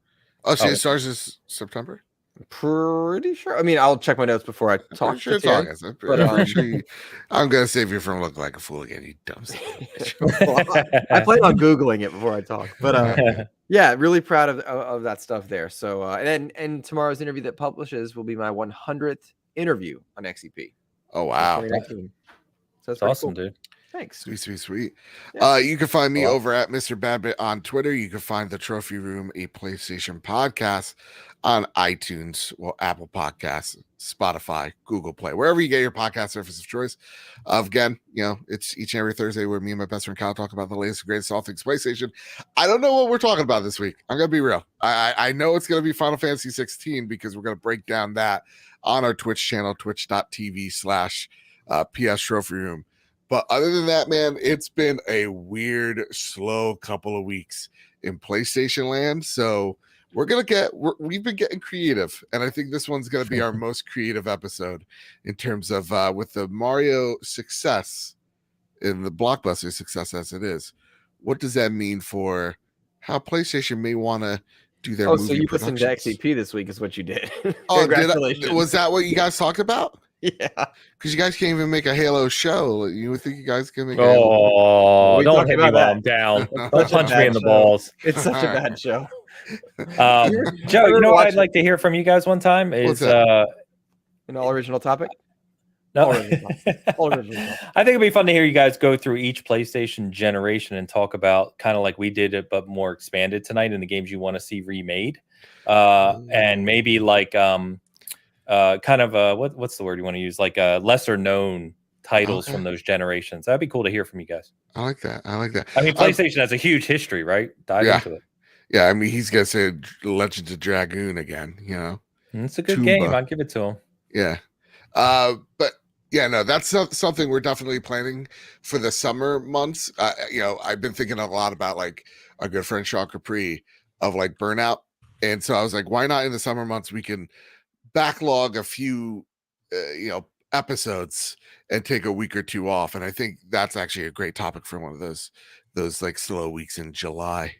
Oh, Sea of Stars is September? Pretty sure. I mean, I'll check my notes before I talk. Sure it's August. I'm pretty sure I'm gonna save you from looking like a fool again, you dumb son of a bitch. I plan on Googling it before I talk. But yeah, really proud of that stuff there. So and tomorrow's interview that publishes will be my 100th interview on XEP. Oh wow. 2019. So that's awesome, cool. Dude. Thanks. Sweet. Yeah. You can find me over at Mr. Badbit on Twitter. You can find the Trophy Room, a PlayStation podcast, on iTunes, Apple Podcasts, Spotify, Google Play, wherever you get your podcast service of choice. Again, it's each and every Thursday where me and my best friend Kyle talk about the latest and greatest all things PlayStation. I don't know what we're talking about this week. I'm gonna be real. I know it's gonna be Final Fantasy 16 because we're gonna break down that on our Twitch channel, twitch.tv/PS Trophy Room. But other than that, man, it's been a weird, slow couple of weeks in PlayStation land. So we've been getting creative. And I think this one's going to be our most creative episode in terms of with the Mario success and the blockbuster success as it is. What does that mean for how PlayStation may want to do their movie so you productions? listened to XCP this week is what you did. Oh, Congratulations. was that what you guys talked about? Yeah, because you guys can't even make a Halo show. You would think you guys can make. Oh, don't hit me while I'm down. Don't punch me in the balls. It's such a bad show. Joe, you know what I'd like to hear from you guys one time is an all original topic. No, All original. I think it'd be fun to hear you guys go through each PlayStation generation and talk about kind of like we did it, but more expanded tonight in the games you want to see remade, and maybe like kind of what's the word you want to use, like lesser known titles from those generations. That'd be cool to hear from you guys. I like that. I mean, PlayStation has a huge history, right? Dive into it. Yeah, I mean, he's gonna say Legends of Dragoon again. It's a good game. I'd give it to him. Yeah, but yeah, no, that's something we're definitely planning for the summer months. I've been thinking a lot about like our good friend Sean Capri of like Burnout, and so I was like, why not in the summer months we can backlog a few episodes and take a week or two off. And I think that's actually a great topic for one of those like slow weeks in July.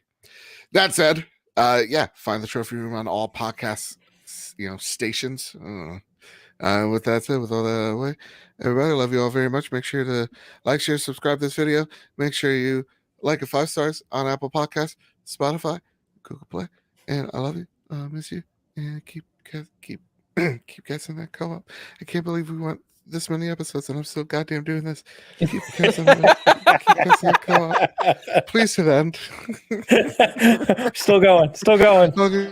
That said, find the Trophy Room on all podcast stations. With that said, with all that away, everybody, I love you all very much. Make sure to like, share, subscribe to this video. Make sure you like it 5 stars on Apple Podcasts, Spotify, Google Play, and I love you. Miss you, and keep guessing that co-op. I can't believe we went this many episodes and I'm still goddamn doing this. Keep guessing that co-op. Please to the end. Still going. Okay.